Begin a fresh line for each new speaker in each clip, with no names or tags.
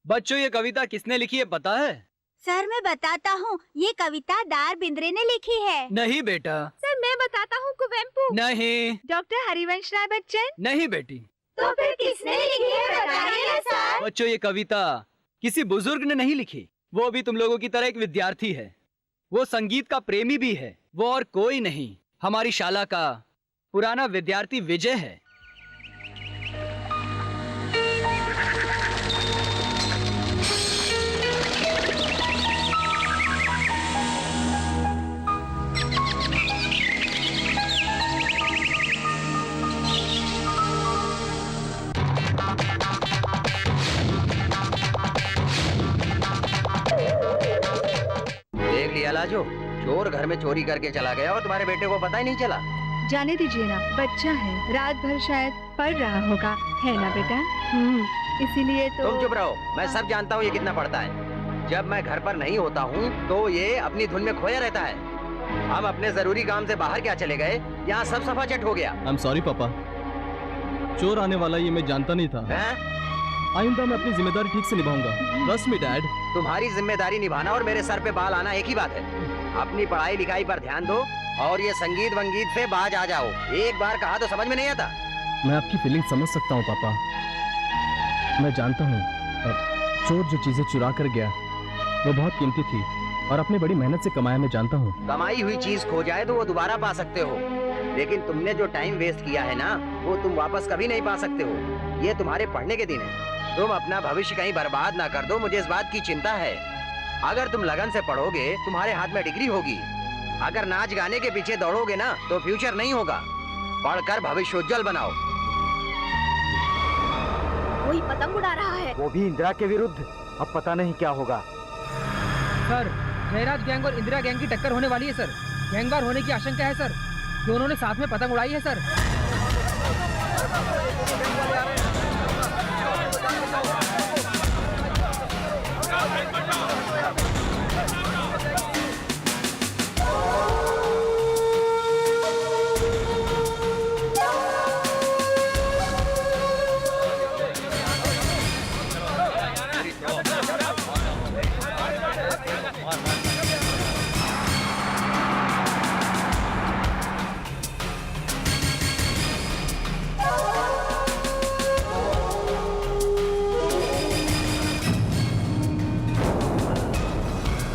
बच्चों, ये कविता किसने लिखी है पता है?
सर मैं बताता हूँ, ये कविता दार बिंद्रे ने लिखी है।
नहीं बेटा।
सर मैं बताता हूँ, कुवेम्पू।
नहीं।
डॉक्टर हरिवंश राय बच्चन।
नहीं बेटी।
तो फिर किसने लिखी है बताइए ना सर।
बच्चों, ये कविता किसी बुजुर्ग ने नहीं लिखी। वो भी तुम लोगों की तरह एक विद्यार्थी है। वो संगीत का प्रेमी भी है। वो और कोई नहीं, हमारी शाला का पुराना विद्यार्थी विजय है।
देख लिया लाजो, चोर घर में चोरी करके चला गया और तुम्हारे बेटे को पता ही नहीं चला।
जाने दीजिए ना, बच्चा है, रात भर शायद पढ़ रहा होगा, है ना बेटा? इसीलिए तो।
तुम चुप रहो, मैं सब जानता हूँ ये कितना पढ़ता है। जब मैं घर पर नहीं होता हूँ तो ये अपनी धुन में खोया रहता है। हम अपने जरूरी काम से बाहर क्या चले गए, यहाँ सब सफाचट हो गया।
I'm sorry पापा, चोर आने वाला ये मैं जानता नहीं था। आइंदा मैं अपनी जिम्मेदारी ठीक से निभाऊंगा। Trust me, Dad।
तुम्हारी जिम्मेदारी निभाना और मेरे सर पे बाल आना एक ही बात है। अपनी पढ़ाई लिखाई पर ध्यान दो और ये संगीत वंगीत से बाज आ जाओ। एक बार कहा तो समझ में नहीं आता।
मैं आपकी फीलिंग समझ सकता हूँ पापा। मैं जानता हूँ चोर जो चीजें चुरा कर गया वो बहुत कीमती थी और अपनी बड़ी मेहनत से कमाया, मैं जानता हूँ।
कमाई हुई चीज खो जाए तो वो दोबारा पा सकते हो, लेकिन तुमने जो टाइम वेस्ट किया है ना, वो तुम वापस कभी नहीं पा सकते हो। ये तुम्हारे पढ़ने के दिन है। तुम अपना भविष्य कहीं बर्बाद ना कर दो, मुझे इस बात की चिंता है। अगर तुम लगन से पढ़ोगे, तुम्हारे हाथ में डिग्री होगी। अगर नाच गाने के पीछे दौड़ोगे ना, तो फ्यूचर नहीं होगा। पढ़कर भविष्य उज्जवल बनाओ।
कोई पतंग उड़ा रहा है।
वो भी इंदिरा के विरुद्ध। अब पता नहीं क्या होगा।
सर, जयराज गैंग और इंदिरा गैंग की टक्कर होने वाली है सर। गैंगवार होने की आशंका है सर। दोनों ने साथ में पतंग उड़ाई है सर।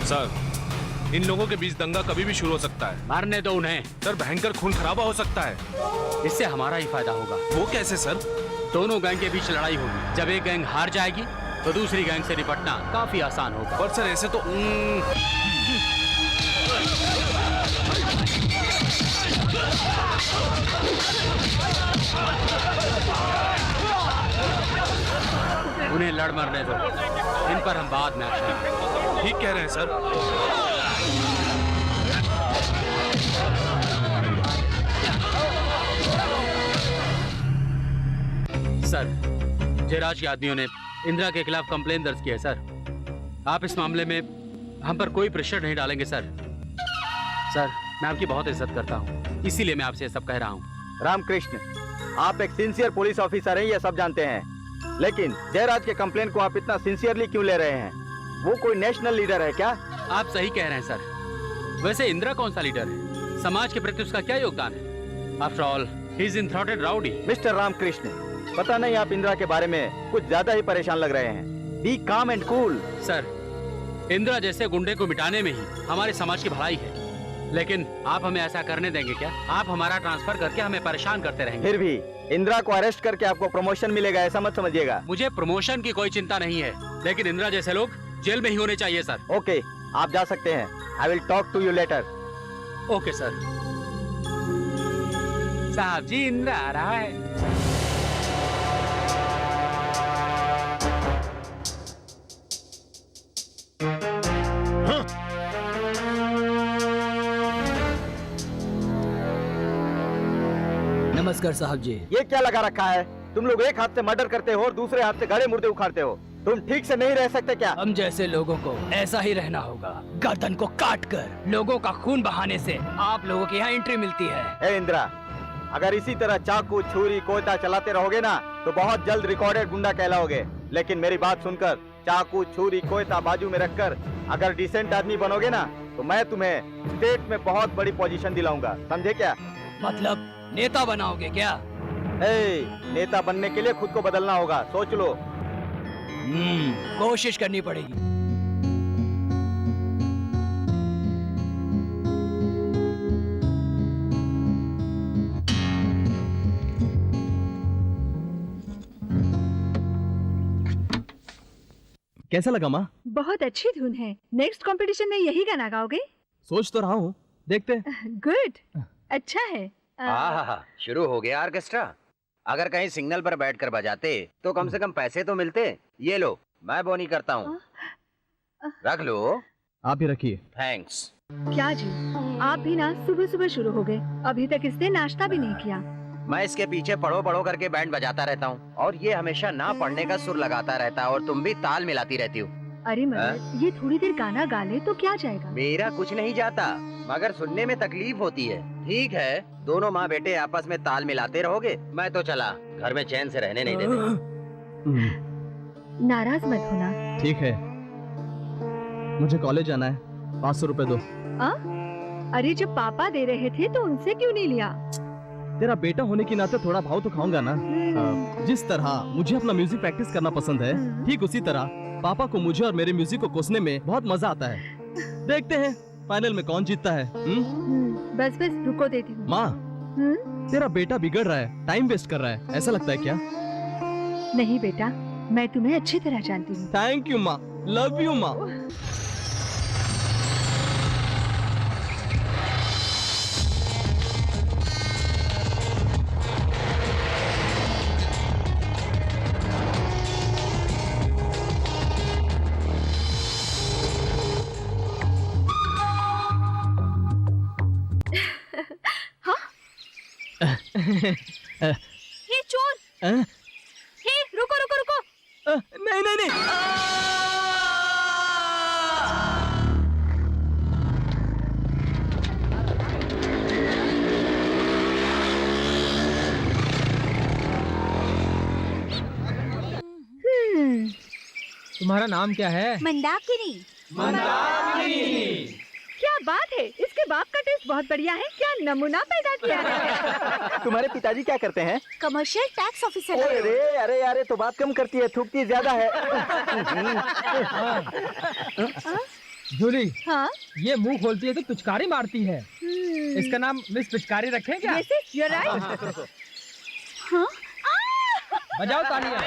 सर, इन लोगों के बीच दंगा कभी भी शुरू हो सकता है।
मारने दो उन्हें।
सर, भयंकर खून खराबा हो सकता है।
इससे हमारा ही फायदा होगा।
वो कैसे सर?
दोनों गैंग के बीच लड़ाई होगी। जब एक गैंग हार जाएगी तो दूसरी गैंग से निपटना काफी आसान होगा।
पर सर ऐसे तो
उन्हें लड़ मरने दो, इन पर हम बाद में एक्शन लेंगे।
ठीक कह रहे हैं सर।
सर, जयराज के आदमियों ने इंदिरा के खिलाफ कंप्लेन दर्ज की है सर। आप इस मामले में हम पर कोई प्रेशर नहीं डालेंगे सर। सर, मैं आपकी बहुत इज्जत करता हूँ, इसीलिए मैं आपसे सब कह रहा हूँ।
रामकृष्ण, आप एक सिंसियर पुलिस ऑफिसर हैं, ये सब जानते हैं, लेकिन जयराज के कंप्लेन को आप इतना सिंसियरली क्यों ले रहे हैं? वो कोई नेशनल लीडर है क्या?
आप सही कह रहे हैं सर। वैसे इंदिरा कौन सा लीडर है? समाज के प्रति उसका क्या योगदान है? After all, he is enthroned rowdy.
Mister Ramakrishna, पता नहीं आप इंदिरा के बारे में कुछ ज्यादा ही परेशान लग रहे हैं। बी काम एंड कूल।
सर, इंदिरा जैसे गुंडे को मिटाने में ही हमारे समाज की भलाई है, लेकिन आप हमें ऐसा करने देंगे क्या? आप हमारा ट्रांसफर करके हमें परेशान करते रहेंगे।
फिर भी इंदिरा को अरेस्ट करके आपको प्रमोशन मिलेगा, ऐसा मत समझिएगा।
मुझे प्रमोशन की कोई चिंता नहीं है, लेकिन इंदिरा जैसे लोग जेल में ही होने चाहिए सर।
ओके, आप जा सकते हैं। I will talk to you later.
Okay sir. साहब जी, इंदिरा आ रहा है।
नमस्कार साहब जी।
ये क्या लगा रखा है? तुम लोग एक हाथ से मर्डर करते हो और दूसरे हाथ से गड़े मुर्दे उखाड़ते हो। तुम ठीक से नहीं रह सकते क्या?
हम जैसे लोगों को ऐसा ही रहना होगा। गर्दन को काट कर लोगों का खून बहाने से आप लोगों की यहाँ एंट्री मिलती है।
ए इंदिरा, अगर इसी तरह चाकू छुरी कोयता चलाते रहोगे ना, तो बहुत जल्द रिकॉर्डेड गुंडा कहलाओगे। लेकिन मेरी बात सुनकर चाकू छुरी कोयता बाजू में रखकर अगर डिसेंट आदमी बनोगे ना तो मैं तुम्हें स्टेट में बहुत बड़ी पोजीशन दिलाऊंगा, समझे क्या?
मतलब नेता बनाओगे क्या?
नेता बनने के लिए खुद को बदलना होगा, सोच लो।
कोशिश करनी पड़ेगी।
कैसा लगा माँ?
बहुत अच्छी धुन है। नेक्स्ट कंपटीशन में यही गाना गाओगे?
सोच तो रहा हूँ, देखते।
गुड, अच्छा है।
शुरू हो गया ऑर्केस्ट्रा। अगर कहीं सिग्नल पर बैठकर बजाते तो कम से कम पैसे तो मिलते। ये लो, मैं बोनी करता हूँ, रख लो।
आप ही रखिए।
थैंक्स।
क्या जी, आप भी ना सुबह सुबह शुरू हो गए, अभी तक इसने नाश्ता भी नहीं किया।
मैं इसके पीछे पढ़ो पढ़ो करके बैंड बजाता रहता हूँ और ये हमेशा ना पढ़ने का सुर लगाता रहता है और तुम भी ताल मिलाती रहती हो।
अरे मदर, ये थोड़ी देर गाना गा ले तो क्या जाएगा?
मेरा कुछ नहीं जाता, मगर सुनने में तकलीफ होती है। ठीक है, दोनों माँ बेटे आपस में ताल मिलाते रहोगे, मैं तो चला, घर में चैन से रहने नहीं देते।
नाराज मत होना।
ठीक है, मुझे कॉलेज जाना है, 500 रुपए दो।
अरे जब पापा दे रहे थे तो उनसे क्यों नहीं लिया?
तेरा बेटा होने के नाते थोड़ा भाव तो खाऊंगा ना। जिस तरह मुझे अपना म्यूजिक प्रैक्टिस करना पसंद है, ठीक उसी तरह पापा को मुझे और मेरे म्यूजिक को कोसने में बहुत मजा आता है। देखते हैं फाइनल में कौन जीतता है।
बस बस रुको, देती हूँ।
माँ, तेरा बेटा बिगड़ रहा है, टाइम वेस्ट कर रहा है, ऐसा लगता है क्या?
नहीं बेटा, मैं तुम्हें अच्छी तरह जानती हूँ।
थैंक यू माँ, लव यू माँ।
हे चोर! हे रुको रुको रुको!
नहीं नहीं नहीं।
तुम्हारा नाम क्या है?
मंदाकिनी।
क्या बात है, इसके बाप का टेस्ट बहुत बढ़िया है। क्या नमूना पैदा किया है।
तुम्हारे पिताजी क्या करते हैं?
Commercial tax officer.
अरे अरे अरे, तो बात कम करती है, थूकती ज्यादा है।
जूली,
हाँ?
ये मुंह खोलती है तो पिचकारी मारती है। इसका नाम मिस पिचकारी रखें क्या?
Yes, yes, you're right.
हाँ?
बजाओ तालियां।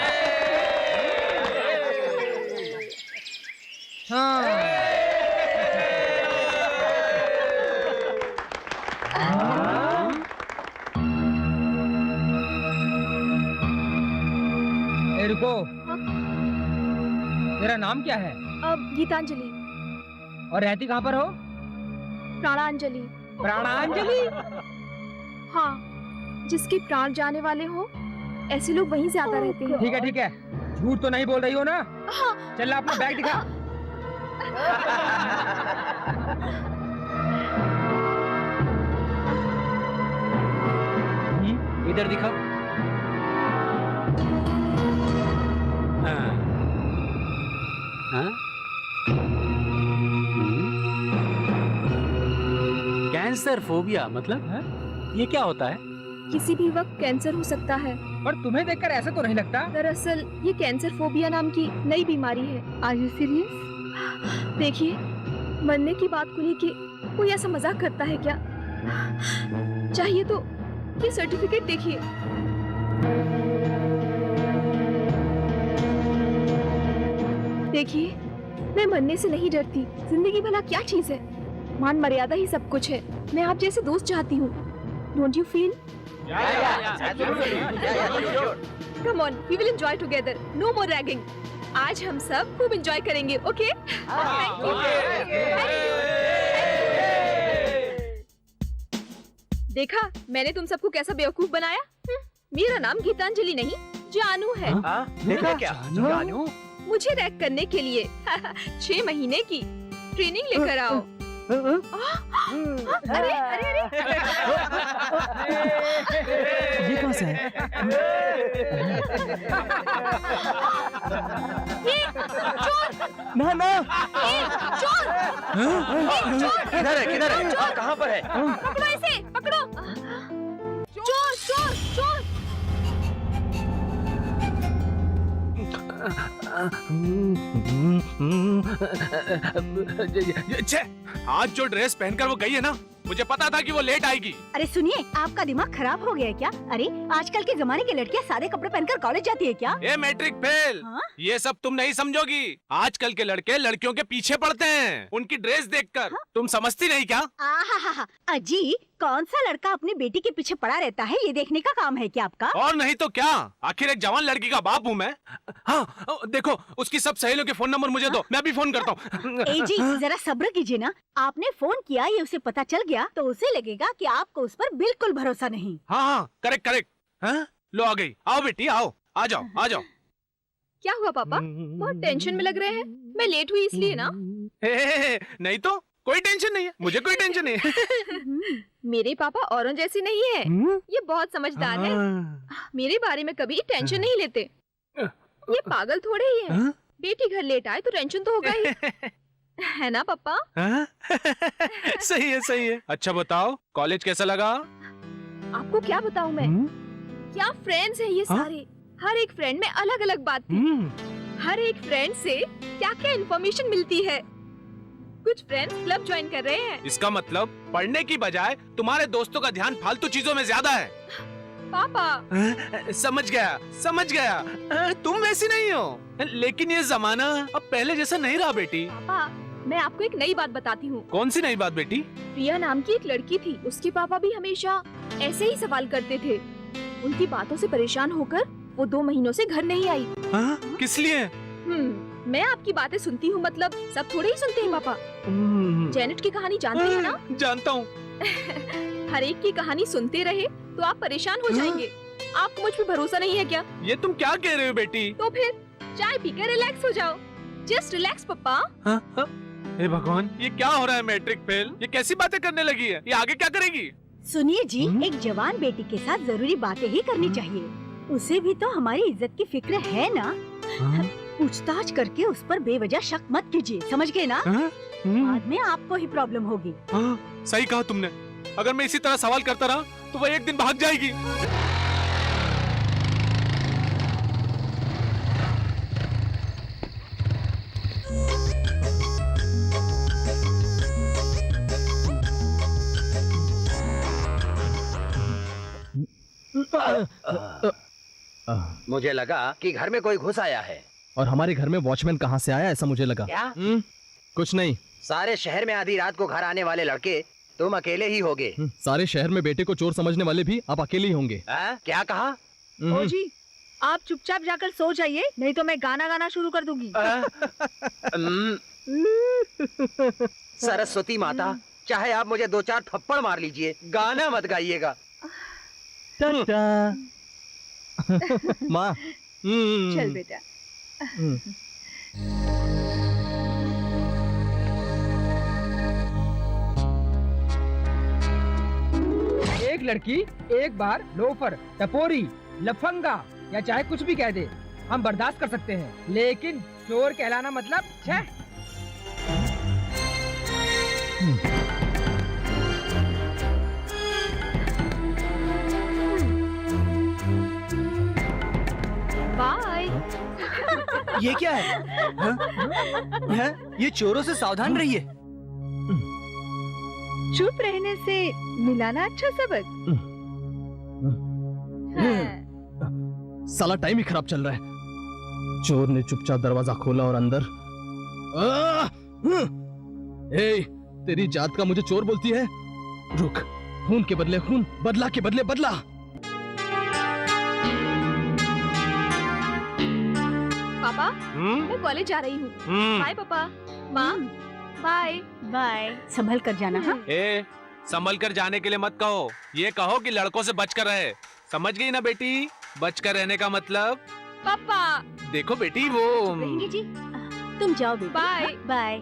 हाँ। रुको, तेरा नाम क्या है?
गीतांजलि।
और रहती कहाँ पर हो?
प्राणांजलि।
प्राणांजलि?
हाँ, जिसके प्राण जाने वाले हो ऐसे लोग वहीं से आता रहते हैं।
ठीक है, झूठ तो नहीं बोल रही हो ना?
हाँ।
चल अपना बैग दिखा।
इधर दिखा। कैंसर फोबिया मतलब ये क्या होता है?
किसी भी वक्त कैंसर हो सकता है।
पर तुम्हें देखकर ऐसा तो नहीं लगता।
दरअसल ये कैंसर फोबिया नाम की नई बीमारी है।
Are you serious?
देखिए, मरने की बात को लेके कोई ऐसा मजाक करता है क्या? चाहिए तो ये सर्टिफिकेट देखिए। देखिए, मैं मरने से नहीं डरती। जिंदगी भला क्या चीज है? मान मर्यादा ही सब कुछ है। मैं आप जैसे दोस्त चाहती हूँ। Don't you feel? Come on, we will enjoy together. No more ragging. आज हम सब खूब एंजॉय करेंगे, ओके? देखा, मैंने तुम सबको कैसा बेवकूफ बनाया? मेरा नाम गीतांजलि नहीं, जानू है।
देखा क्या?
मुझे रैक करने के लिए 6 महीने की ट्रेनिंग लेकर आओ। अरे अरे अरे
ये कहाँ से है? ना ना
किधर है आप कहाँ पर है?
पकड़ो इसे, पकड़ो। चोर चोर चोर।
छे, आज जो ड्रेस पहनकर वो गई है ना, मुझे पता था कि वो लेट आएगी।
अरे सुनिए, आपका दिमाग खराब हो गया है क्या? अरे आजकल के जमाने की लड़कियां सादे कपड़े पहनकर कॉलेज जाती है क्या?
ये मैट्रिक फेल।
हाँ?
ये सब तुम नहीं समझोगी। आजकल के लड़के लड़कियों के पीछे पड़ते हैं उनकी ड्रेस देखकर। तुम समझती नहीं क्या?
आहा, अजी कौन सा लड़का अपनी बेटी के पीछे पड़ा रहता है, ये देखने का काम है क्या आपका?
और नहीं तो क्या, आखिर एक जवान लड़की का बाप हूँ मैं। हाँ देखो, उसकी सब सहेलियों के फोन नंबर मुझे दो, मैं भी फोन करता हूँ।
ए जी जरा सब्र कीजिए ना, आपने फोन किया, ये उसे पता चल गया तो उसे लगेगा कि आपको उस पर बिल्कुल भरोसा नहीं।
हाँ करेक्ट करेक्ट। हाँ लो आ गई, आओ बेटी आओ, आ जाओ आ जाओ।
क्या हुआ पापा? बहुत टेंशन में लग रहे हैं। मैं लेट हुई इसलिए ना?
नहीं तो कोई टेंशन नहीं है, मुझे कोई टेंशन नहीं है।
मेरे पापा औरों जैसे नहीं है, ये बहुत समझदार है। मेरे बारे में कभी टेंशन नहीं लेते। ये पागल थोड़े ही है। बेटी घर लेट आए तो टेंशन तो होगा ही, है ना पापा?
सही है सही है। अच्छा बताओ, कॉलेज कैसा लगा?
आपको क्या बताऊं मैं? क्या फ्रेंड्स हैं ये सारे। हर एक फ्रेंड में अलग अलग बात थी। हर एक फ्रेंड से क्या क्या इन्फॉर्मेशन मिलती है। कुछ फ्रेंड्स क्लब ज्वाइन कर रहे हैं।
इसका मतलब पढ़ने की बजाय तुम्हारे दोस्तों का ध्यान फालतू चीजों में ज्यादा है।
पापा
समझ गया, तुम वैसी नहीं हो। लेकिन ये जमाना अब पहले जैसा नहीं रहा बेटी।
पापा मैं आपको एक नई बात बताती हूँ।
कौन सी नई बात बेटी?
प्रिया नाम की एक लड़की थी, उसके पापा भी हमेशा ऐसे ही सवाल करते थे। उनकी बातों से परेशान होकर वो 2 महीनों से घर नहीं आई।
किस लिए?
मैं आपकी बातें सुनती हूँ, मतलब सब थोड़े ही सुनते हैं पापा। जेनेट की कहानी जानते हैं ना?
जानता हूँ।
हर एक की कहानी सुनते रहे तो आप परेशान हो जाएंगे। आपको मुझ पे भरोसा नहीं है क्या?
ये तुम क्या कह रहे हो बेटी?
तो फिर चाय पीकर रिलैक्स हो जाओ। जस्ट रिलैक्स पापा।
हे भगवान, ये क्या हो रहा है? मैट्रिक फेल, ये कैसी बातें करने लगी है? ये आगे क्या करेगी?
सुनिए जी, एक जवान बेटी के साथ जरूरी बातें ही करनी चाहिए। उसे भी तो हमारी इज्जत की फिक्र है ना। पूछताछ करके उस पर बेवजह शक मत कीजिए, समझ गए ना? बाद में आपको ही प्रॉब्लम होगी।
सही कहा तुमने। अगर मैं इसी तरह सवाल करता रहा तो वह एक दिन भाग जाएगी।
मुझे लगा कि घर में कोई घुस आया है।
और हमारे घर में वॉचमैन कहाँ से आया, ऐसा मुझे लगा।
क्या?
कुछ नहीं।
सारे शहर में आधी रात को घर आने वाले लड़के तुम अकेले ही होगे।
सारे शहर में बेटे को चोर समझने वाले भी आप अकेले ही होंगे।
क्या कहा?
ओ जी, आप चुपचाप जाकर सो जाइए, नहीं तो मैं गाना गाना शुरू कर दूंगी।
सरस्वती माता, चाहे आप मुझे 2-4 थप्पड़ मार लीजिए, गाना मत गाइएगा।
माँ।
चल बेटा।
एक लड़की एक बार लोफर, टपोरी, लफंगा या चाहे कुछ भी कह दे, हम बर्दाश्त कर सकते हैं, लेकिन चोर कहलाना मतलब छह।
बाय।
ये क्या है? ये चोरों से सावधान रहिए।
चुप रहने से मिलाना अच्छा सबक।
साला टाइम ही खराब चल रहा है। चोर ने चुपचाप दरवाजा खोला और अंदर। ए, तेरी जात का मुझे चोर बोलती है? रुक, खून के बदले खून, बदला के बदले बदला।
पापा मैं कॉलेज जा रही हूँ। बाय पापा। माँ बाय।
बाय, संभल कर जाना। हाँ
ए, संभल कर जाने के लिए मत कहो, ये कहो कि लड़कों से बच कर रहे। समझ गई ना बेटी? बच कर रहने का मतलब।
पापा
देखो बेटी वो
रहेंगे जी, तुम जाओ बेटा।
बाय।
बाय।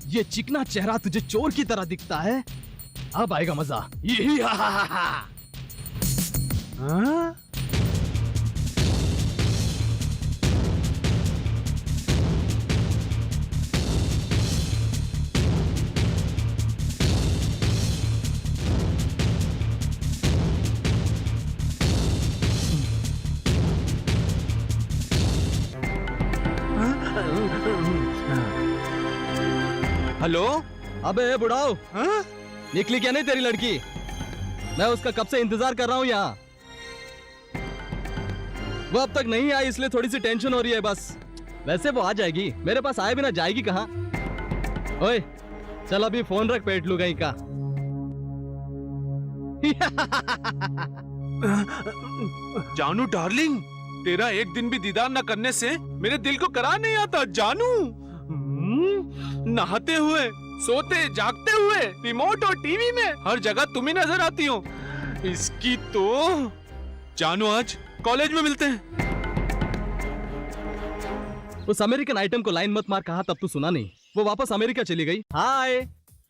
ये चिकना चेहरा तुझे चोर की तरह दिखता है, अब आएगा मजा।
हेलो।
अबे बुढ़ाओ, निकली क्या नहीं तेरी लड़की? मैं उसका कब से इंतजार कर रहा हूँ यहाँ। वो अब तक नहीं आई इसलिए थोड़ी सी टेंशन हो रही है बस। वैसे वो आ जाएगी, मेरे पास आए बिना जाएगी कहाँ। ओए चल अभी फोन रख, पेट लू कहीं का।
जानू डार्लिंग, तेरा एक दिन भी दीदार न करने से मेरे दिल को करार नहीं आता जानू। नहाते हुए, सोते जागते हुए, रिमोट और टीवी में हर जगह तुम ही नजर आती हो। इसकी तो जानू आज कॉलेज में मिलते हैं।
उस अमेरिकन आइटम को लाइन मत मार कहा तब तू सुना नहीं। वो वापस अमेरिका चली गई। हाय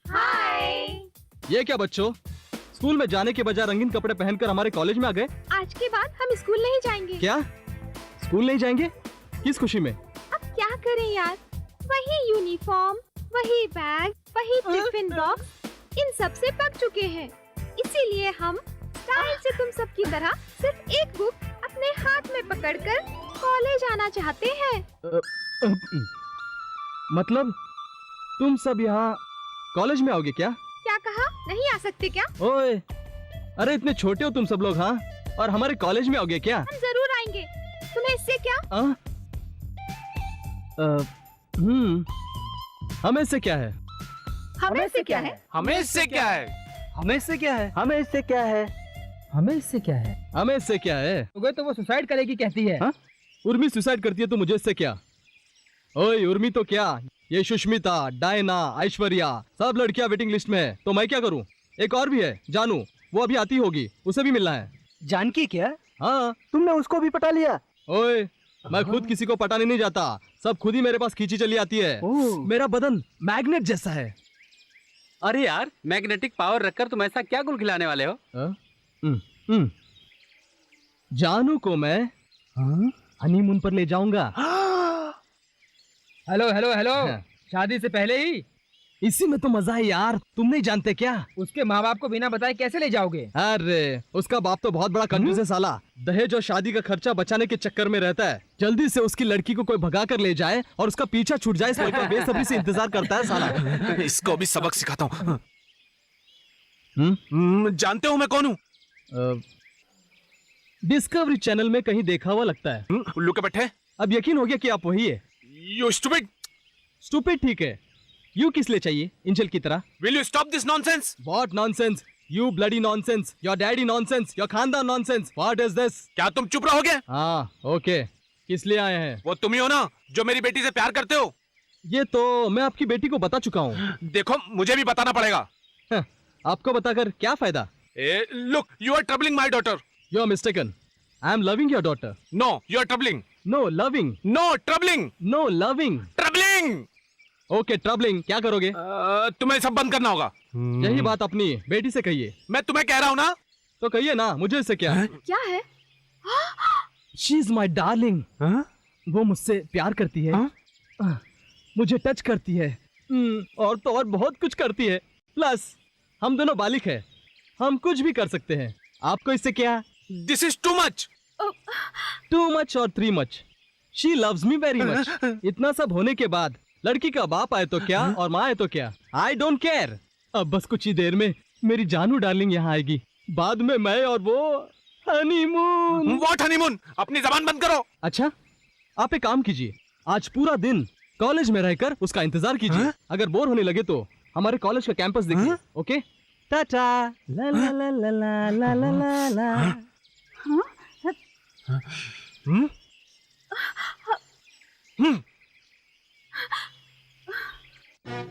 हाय।
ये क्या बच्चों, स्कूल में जाने के बजाय रंगीन कपड़े पहनकर हमारे कॉलेज में आ गए?
आज के बाद हम स्कूल नहीं जाएंगे।
क्या स्कूल नहीं जाएंगे? किस खुशी में?
अब क्या करें यार, वही यूनिफॉर्म, वही बैग, वही टिफिन बॉक्स, इन सब से पक चुके हैं। इसीलिए हम स्टाइल से तुम सब की तरह सिर्फ एक बुक अपने हाथ में पकड़कर कॉलेज आना चाहते हैं।
मतलब तुम सब यहाँ कॉलेज में आओगे क्या?
क्या कहा? नहीं आ सकते क्या?
ओए अरे इतने छोटे हो तुम सब लोग, हाँ? और हमारे कॉलेज में आओगे क्या?
हम जरूर आएंगे, तुम्हें इससे क्या?
हमें इससे क्या है?
हमें इससे क्या है?
हमें इससे क्या है?
हमें इससे क्या है?
हमें इससे क्या है?
हमें इससे क्या है?
हमें इससे क्या है?
हो तो वो सुसाइड करेगी कहती है।
हाँ? उर्मी सुसाइड करती है तो मुझे इससे क्या? ओए उर्मी तो क्या, ये सुष्मिता, डायना, ऐश्वर्या सब लड़कियां वेटिंग लिस्ट में है, तो मैं क्या करूं? एक और भी है जानू, वो अभी आती होगी, उसे भी मिलना है।
जानकी क्या?
हाँ
तुमने उसको भी पटा लिया?
ओए मैं खुद किसी को पटाने नहीं जाता, सब खुद ही मेरे पास खींची चली आती है। मेरा बदन मैग्नेट जैसा है।
अरे यार, मैग्नेटिक पावर रखकर तुम ऐसा क्या गुल खिलाने वाले हो?
जानू को मैं हनीमून पर ले जाऊंगा।
हेलो हेलो हेलो,
हाँ।
शादी से पहले ही?
इसी में तो मजा है यार, तुम नहीं जानते क्या?
उसके माँ बाप को बिना बताए कैसे ले जाओगे?
अरे उसका बाप तो बहुत बड़ा कंजूस है साला, दहेज और शादी का खर्चा बचाने के चक्कर में रहता है। जल्दी से उसकी लड़की को कोई भगा कर ले जाए और उसका पीछा छूट जाए, इसलिए इतना बेसब्री से इंतजार करता है साला।
इसको भी सबक सिखाता हूँ। जानते हो मैं कौन हूँ?
डिस्कवरी चैनल में कहीं देखा हुआ लगता है।
उल्लू के पट्टे।
अब यकीन हो गया कि आप वही है।
You stupid!
स्टूपिड ठीक है, यू किस लिए चाहिए इंजल की तरह?
Will you stop this nonsense?
What nonsense? You bloody nonsense. Your daddy nonsense. Your खानदान nonsense. What is this?
क्या तुम चुप रहोगे?
हाँ ओके, किस लिए आए हैं?
वो तुम ही हो ना जो मेरी बेटी से प्यार करते हो?
ये तो मैं आपकी बेटी को बता चुका हूँ।
देखो मुझे भी बताना पड़ेगा।
आपको बताकर क्या फायदा?
Look, you are troubling my daughter.
You are mistaken. I am loving your daughter.
No, you are troubling.
No loving.
No, troubling.
No loving.
Troubling.
Okay, troubling. क्या करोगे?
तुम्हें सब बंद करना होगा।
यही बात अपनी बेटी से कहिए।
मैं तुम्हें कह रहा हूँ ना।
तो कहिए ना, मुझे इससे क्या है?
क्या है?
She is my darling. वो मुझसे प्यार करती है, मुझे टच करती है, और तो और बहुत कुछ करती है। प्लस हम दोनों बालिक हैं, हम कुछ भी कर सकते हैं। आपको इससे क्या?
This is too much.
Too much और three much. She loves me very much. इतना सब होने के बाद लड़की का बाप आए तो क्या और माँ आए तो क्या, I don't care. अब बस कुछ ही देर में मेरी जानू डार्लिंग यहाँ आएगी, बाद में मैं और वो हनीमून।
What honeymoon? अपनी जबान बंद करो।
अच्छा, आप एक काम कीजिए, आज पूरा दिन कॉलेज में रहकर उसका इंतजार कीजिए। अगर बोर होने लगे तो हमारे कॉलेज का कैंपस देखिए। ओके, टाटा। ला ला ला ला ला ला ला ला ला।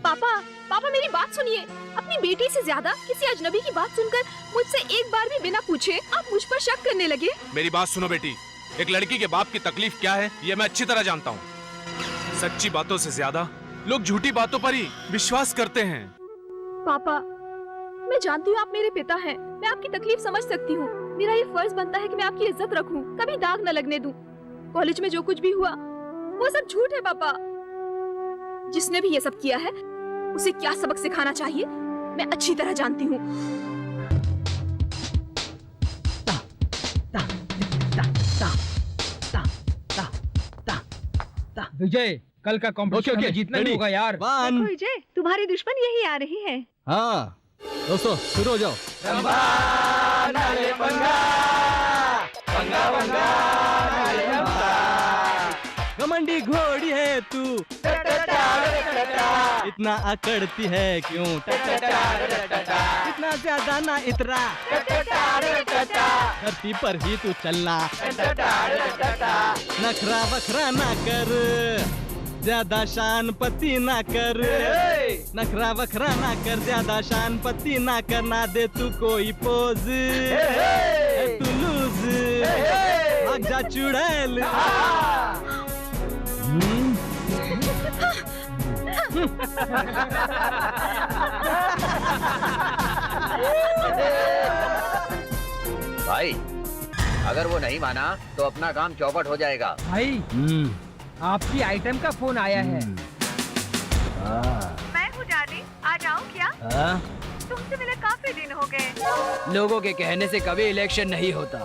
पापा, पापा मेरी बात सुनिए। अपनी बेटी से ज्यादा किसी अजनबी की बात सुनकर मुझसे एक बार भी बिना पूछे आप मुझ पर शक करने लगे।
मेरी बात सुनो बेटी, एक लड़की के बाप की तकलीफ क्या है ये मैं अच्छी तरह जानता हूँ। सच्ची बातों से ज्यादा लोग झूठी बातों पर ही विश्वास करते हैं।
पापा, मैं जानती हूँ आप मेरे पिता हैं। मैं आपकी तकलीफ समझ सकती हूँ। मेरा ये फर्ज बनता है कि मैं आपकी इज्जत रखूं, कभी दाग न लगने दूं। कॉलेज में जो कुछ भी हुआ वो सब झूठ है पापा। जिसने भी ये सब किया है उसे क्या सबक सिखाना चाहिए मैं अच्छी तरह जानती हूँ।
विजय, कल का कॉम्पिटिशन
ओके,
हमें जीतना ही
ready?
होगा यार।
वन।
देखो विजय, तुम्हारी दुश्मन यही आ रही है।
हाँ दोस्तों, शुरू हो जाओ। घमंडी घोड़ी है तू, इतना अकड़ती है क्यों? इतना ज्यादा ना इतरा, धरती पर ही तू चलना, नखरा वखरा ना कर, ज्यादा शान पति ना कर, नखरा वखरा ना कर, ज्यादा शान पति ना करना दे तू कोई पोज, तू लूज, भाग जा चुड़ैल।
भाई, अगर वो नहीं माना तो अपना काम चौपट हो जाएगा।
भाई, आपकी आइटम का फोन आया है।
मैं हूँ डार्लिंग, आ जाऊँ क्या? तुमसे मिले काफी दिन हो गए।
लोगों के कहने से कभी इलेक्शन नहीं होता।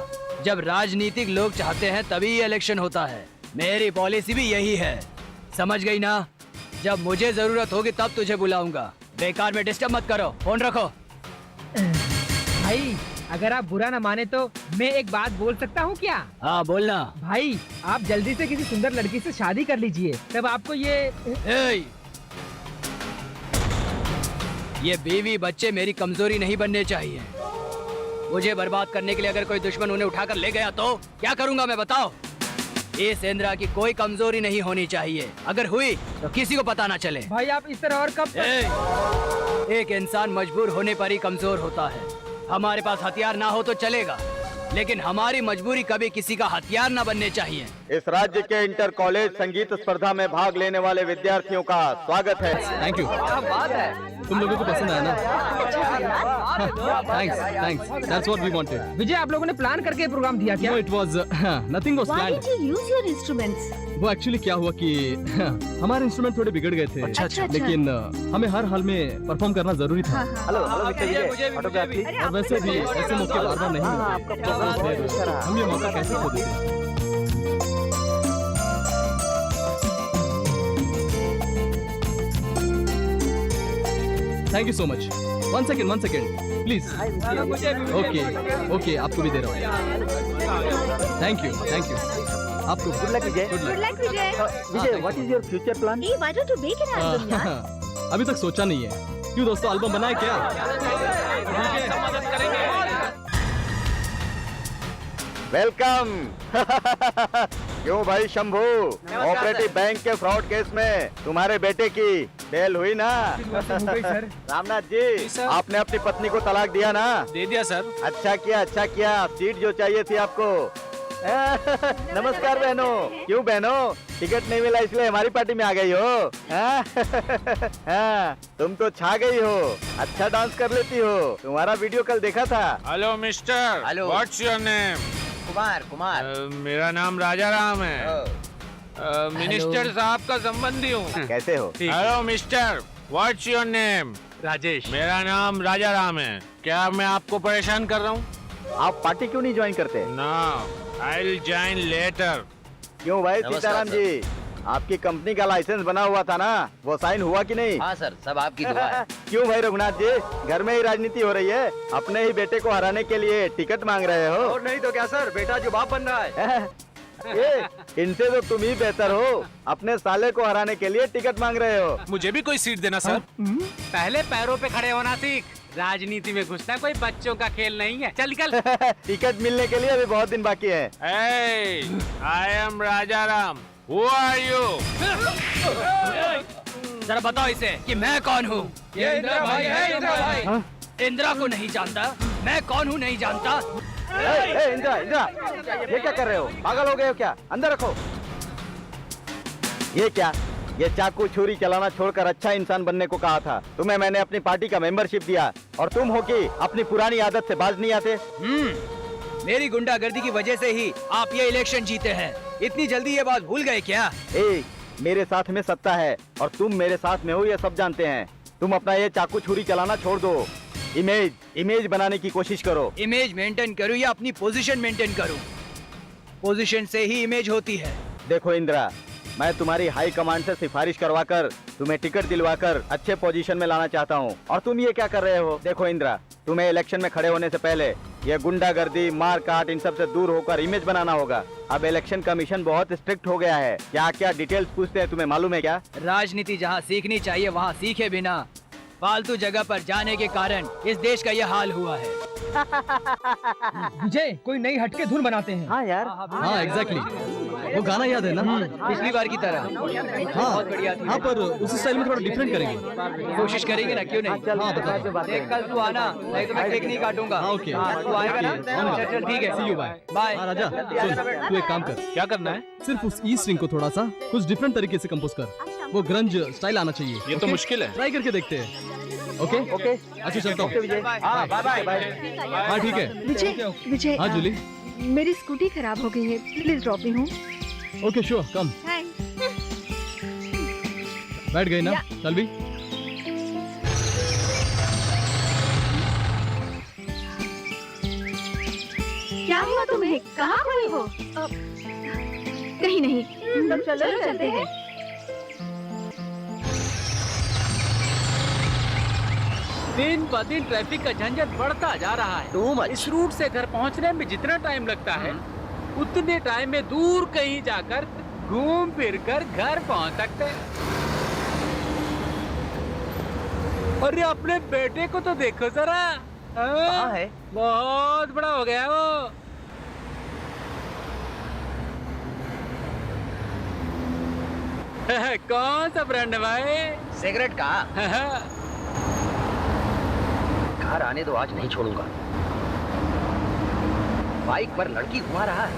जब राजनीतिक लोग चाहते हैं तभी इलेक्शन होता है। मेरी पॉलिसी भी यही है, समझ गई ना? जब मुझे जरूरत होगी तब तुझे बुलाऊंगा। बेकार में डिस्टर्ब मत करो, फोन रखो।
भाई, अगर आप बुरा न माने तो मैं एक बात बोल सकता हूँ क्या?
हाँ बोलना।
भाई, आप जल्दी से किसी सुंदर लड़की से शादी कर लीजिए, तब आपको
ये बीवी बच्चे मेरी कमजोरी नहीं बनने चाहिए। मुझे बर्बाद करने के लिए अगर कोई दुश्मन उन्हें उठाकर ले गया तो क्या करूंगा मैं, बताओ? इस इंदिरा की कोई कमजोरी नहीं होनी चाहिए, अगर हुई तो किसी को पता ना चले।
भाई, आप इस तरह और कब तक...
एक इंसान मजबूर होने पर ही कमजोर होता है। हमारे पास हथियार ना हो तो चलेगा, लेकिन हमारी मजबूरी कभी किसी का हथियार ना बनने चाहिए।
इस राज्य के इंटर कॉलेज संगीत स्पर्धा में भाग लेने वाले विद्यार्थियों का स्वागत है।
Thank you. तुम लोगों को पसंद आया ना? Thanks, thanks. That's what we wanted.
Vijay, आप लोगों ने प्लान करके प्रोग्राम दिया क्या?
No, it was nothing was
Why
planned.
did you use your instruments?
वो एक्चुअली क्या हुआ कि हमारे इंस्ट्रूमेंट थोड़े बिगड़ गए थे।
अच्छा।
लेकिन हमें हर हाल में परफॉर्म करना जरूरी था।
Hello hello mister Vijay, autograph please.
और वैसे भी ऐसे मौके बार बार नहीं मिलते। तो हम ये मौका कैसे खो देते? Thank you so much. One second please. Okay, आपको भी दे रहा हूँ। Thank you. आपको
good luck Vijay.
Good
good luck Vijay.
Vijay, what is your future plan?
Hey, why don't you make an album, यार?
अभी तक सोचा नहीं है। क्यों दोस्तों, एल्बम बनाए क्या?
वेलकम। क्यों भाई शंभू, ऑपरेटिव बैंक के फ्रॉड केस में तुम्हारे बेटे की बेल हुई ना?
हो गई सर।
रामनाथ जी, आपने अपनी पत्नी को तलाक दिया ना?
दे दिया सर।
अच्छा किया। सीट जो चाहिए थी आपको। नमस्कार बहनों। क्यों बहनों, टिकट नहीं मिला इसलिए हमारी पार्टी में आ गई हो? तुम तो छा गई हो, अच्छा डांस कर लेती हो। तुम्हारा वीडियो कल देखा था।
Hello mister,
hello.
What's your name?
Kumar.
मेरा नाम राजा राम है। मिनिस्टर साहब का संबंधी हूँ।
कैसे हो?
Hello mister, what's your name?
Rajesh.
मेरा नाम राजा राम है। क्या मैं आपको परेशान कर रहा हूँ?
आप पार्टी क्यों नहीं ज्वाइन करते?
No, I will join later.
क्यों भाई
नमस्कार,
सीताराम जी, आपकी कंपनी का लाइसेंस बना हुआ था ना, वो साइन हुआ कि नहीं?
हाँ सर, सब आपकी दुआ है।
क्यों भाई रघुनाथ जी, घर में ही राजनीति हो रही है? अपने ही बेटे को हराने के लिए टिकट मांग रहे हो?
और नहीं तो क्या सर, बेटा जो बाप बन रहा है।
इनसे तो तुम ही बेहतर हो, अपने साले को हराने के लिए टिकट मांग रहे हो।
मुझे भी कोई सीट देना सर।
पहले पैरों पे खड़े होना सीख। राजनीति में घुसना कोई बच्चों का खेल नहीं है। चल निकल।
टिकट मिलने के लिए अभी बहुत दिन बाकी है।
I am Raja Ram. Who are you?
जरा बताओ इसे कि मैं कौन हूँ।
ये इंदिरा भाई है, इंदिरा भाई।
इंदिरा को नहीं जानता, मैं कौन हूँ नहीं जानता।
इंदिरा, इंदिरा, ये क्या कर रहे हो? पागल हो गए हो क्या? अंदर रखो। ये क्या? ये चाकू छुरी चलाना छोड़कर अच्छा इंसान बनने को कहा था। तुम्हें मैंने अपनी पार्टी का मेंबरशिप दिया और तुम हो कि अपनी पुरानी आदत से बाज नहीं आते।
मेरी गुंडागर्दी की वजह से ही आप ये इलेक्शन जीते हैं। इतनी जल्दी ये बात भूल गए क्या?
मेरे साथ में सत्ता है और तुम मेरे साथ में हो, ये सब जानते हैं। तुम अपना ये चाकू छुरी चलाना छोड़ दो। इमेज बनाने की कोशिश करो।
इमेज मेंटेन करूं या अपनी पोजीशन मेंटेन करूं? पोजीशन से ही इमेज होती है।
देखो इंदिरा, मैं तुम्हारी हाई कमांड से सिफारिश करवाकर तुम्हें टिकट दिलवाकर अच्छे पोजीशन में लाना चाहता हूँ, और तुम ये क्या कर रहे हो? देखो इंदिरा, तुम्हें इलेक्शन में खड़े होने से पहले ये गुंडागर्दी, मार काट, इन सब से दूर होकर इमेज बनाना होगा। अब इलेक्शन कमीशन बहुत स्ट्रिक्ट हो गया है। क्या क्या डिटेल्स पूछते हैं, तुम्हें मालूम है क्या?
राजनीति जहाँ सीखनी चाहिए वहाँ सीखे बिना फालतू जगह पर जाने के कारण इस देश का यह हाल हुआ है।
विजय, कोई नई हटके धुन बनाते हैं।
हाँ यार,
हाँ एग्जैक्टली, वो गाना याद है ना?
पिछली बार की तरह।
हाँ
बहुत बढ़िया थी।
हाँ, पर उस स्टाइल में थोड़ा डिफरेंट करेंगे।
कोशिश करेंगे ना, क्यों नहीं?
हाँ बताओ।
देख कल तू आना, नहीं तो मैं केक नहीं काटूंगा।
हाँ, ओके।
तू आएगा ना?
ओके,
चल ठीक है।
See you, bye।
बाय।
हाँ राजा, सुन, तू एक काम कर,
क्या करना है?
सिर्फ उस ई स्ट्रिंग को थोड़ा सा कुछ डिफरेंट तरीके से कंपोज कर। वो ग्रंज स्टाइल आना चाहिए।
ये तो मुश्किल है।
ट्राई करके देखते हैं। ओके
ओके,
अच्छा चलता हूँ।
हाँ बाय बाय बाय।
हाँ ठीक है।
विजय, विजय,
हाँ जूली,
मेरी स्कूटी खराब हो गई है, प्लीज ड्रॉप मी हूँ।
ओके श्योर, कम। बैठ गई ना? चल भी।
क्या हुआ तुम्हें? कहाँ खोई हो?
कहीं नहीं।
तब चलो चलते हैं।
दिन ब दिन ट्रैफिक का झंझट बढ़ता जा रहा है।
Too much।
इस रूट से घर पहुंचने में जितना टाइम लगता है, उतने टाइम में दूर कहीं जाकर घूम फिर कर घर पहुंच सकते हैं। अरे अपने बेटे को तो देखो जरा।
कहाँ है?
बहुत बड़ा हो गया वो। कौन सा ब्रांड है भाई?
सिगरेट का? घर आने दो, आज नहीं छोड़ूंगा। बाइक पर लड़की घुमा रहा है।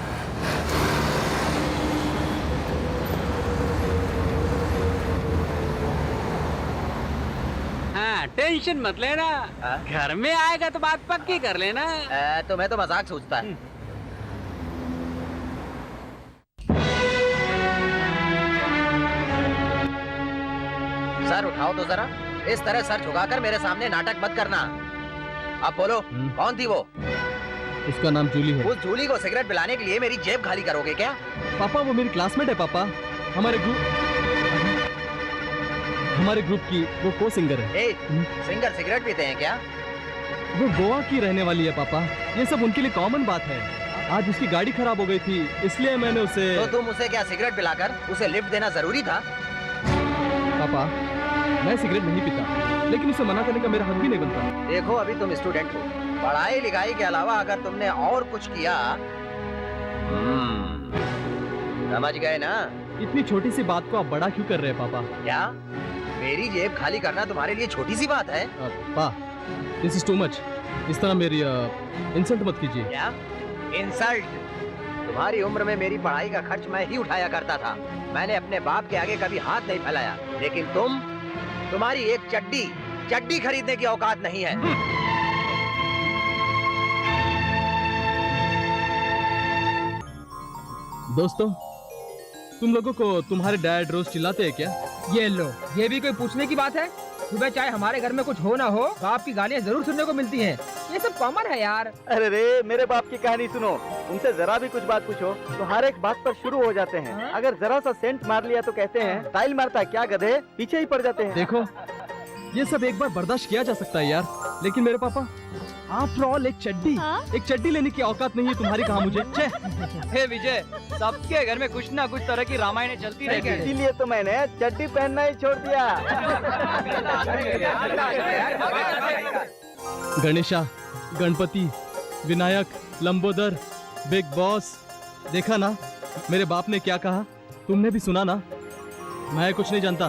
हाँ, टेंशन मत लेना। घर में आएगा तो बात पक्की कर लेना।
तो मैं तो मजाक सोचता है। सर उठाओ तो जरा। इस तरह सर झुकाकर मेरे सामने नाटक मत करना। अब बोलो, कौन थी वो?
उसका नाम जूली है।
उस जूली को सिगरेट पिलाने के लिए मेरी जेब खाली करोगे क्या?
पापा वो मेरी क्लासमेट है पापा। हमारे ग्रुप की वो को सिंगर है।
सिंगर सिगरेट पीते हैं क्या?
वो गोवा की रहने वाली है पापा। ये सब उनके लिए कॉमन बात है। आज उसकी गाड़ी खराब हो गई थी, इसलिए मैंने उसे।
तो तुम उसे क्या सिगरेट पिलाकर उसे लिफ्ट देना जरूरी था?
पापा मैं सिगरेट नहीं पीता, लेकिन उसे मना करने का मेरा हक भी नहीं बनता।
देखो अभी तुम स्टूडेंट हो, पढ़ाई लिखाई के अलावा अगर तुमने और कुछ किया, समझ गए ना?
इतनी छोटी सी बात को आप बड़ा क्यों कर रहे हैं पापा?
क्या मेरी जेब खाली करना तुम्हारे लिए छोटी सी बात है?
पा, दिस इज टू मच। इस तरह मेरी इंसल्ट मत कीजिए।
क्या इंसल्ट? तुम्हारी उम्र में मेरी पढ़ाई का खर्च मैं ही उठाया करता था। मैंने अपने बाप के आगे कभी हाथ नहीं फैलाया, लेकिन तुम्हारी एक चड्डी खरीदने की औकात नहीं है।
दोस्तों, तुम लोगों को तुम्हारे डैड रोज चिल्लाते हैं क्या?
ये लो, ये भी कोई पूछने की बात है? सुबह चाहे हमारे घर में कुछ हो ना हो, बाप की गालियाँ जरूर सुनने को मिलती हैं। ये सब कॉमन है यार।
अरे रे, मेरे बाप की कहानी सुनो। उनसे जरा भी कुछ बात पूछो तो हर एक बात पर शुरू हो जाते हैं। अगर जरा सा सेंट मार लिया तो कहते हैं स्टाइल मारता है क्या गधे, पीछे ही पड़ जाते हैं।
देखो, ये सब एक बार बर्दाश्त किया जा सकता है यार, लेकिन मेरे पापा, आफ्टर ऑल एक चड्डी लेने की औकात नहीं है तुम्हारी। कहा मुझे
हे विजय, सबके घर में कुछ ना कुछ तरह की रामायण चलती रहती है।
इसीलिए तो मैंने चड्डी पहनना ही छोड़ दिया।
गणेशा, गणपति, विनायक, लंबोदर, बिग बॉस, देखा ना मेरे बाप ने क्या कहा? तुमने भी सुना ना? मैं कुछ नहीं जानता,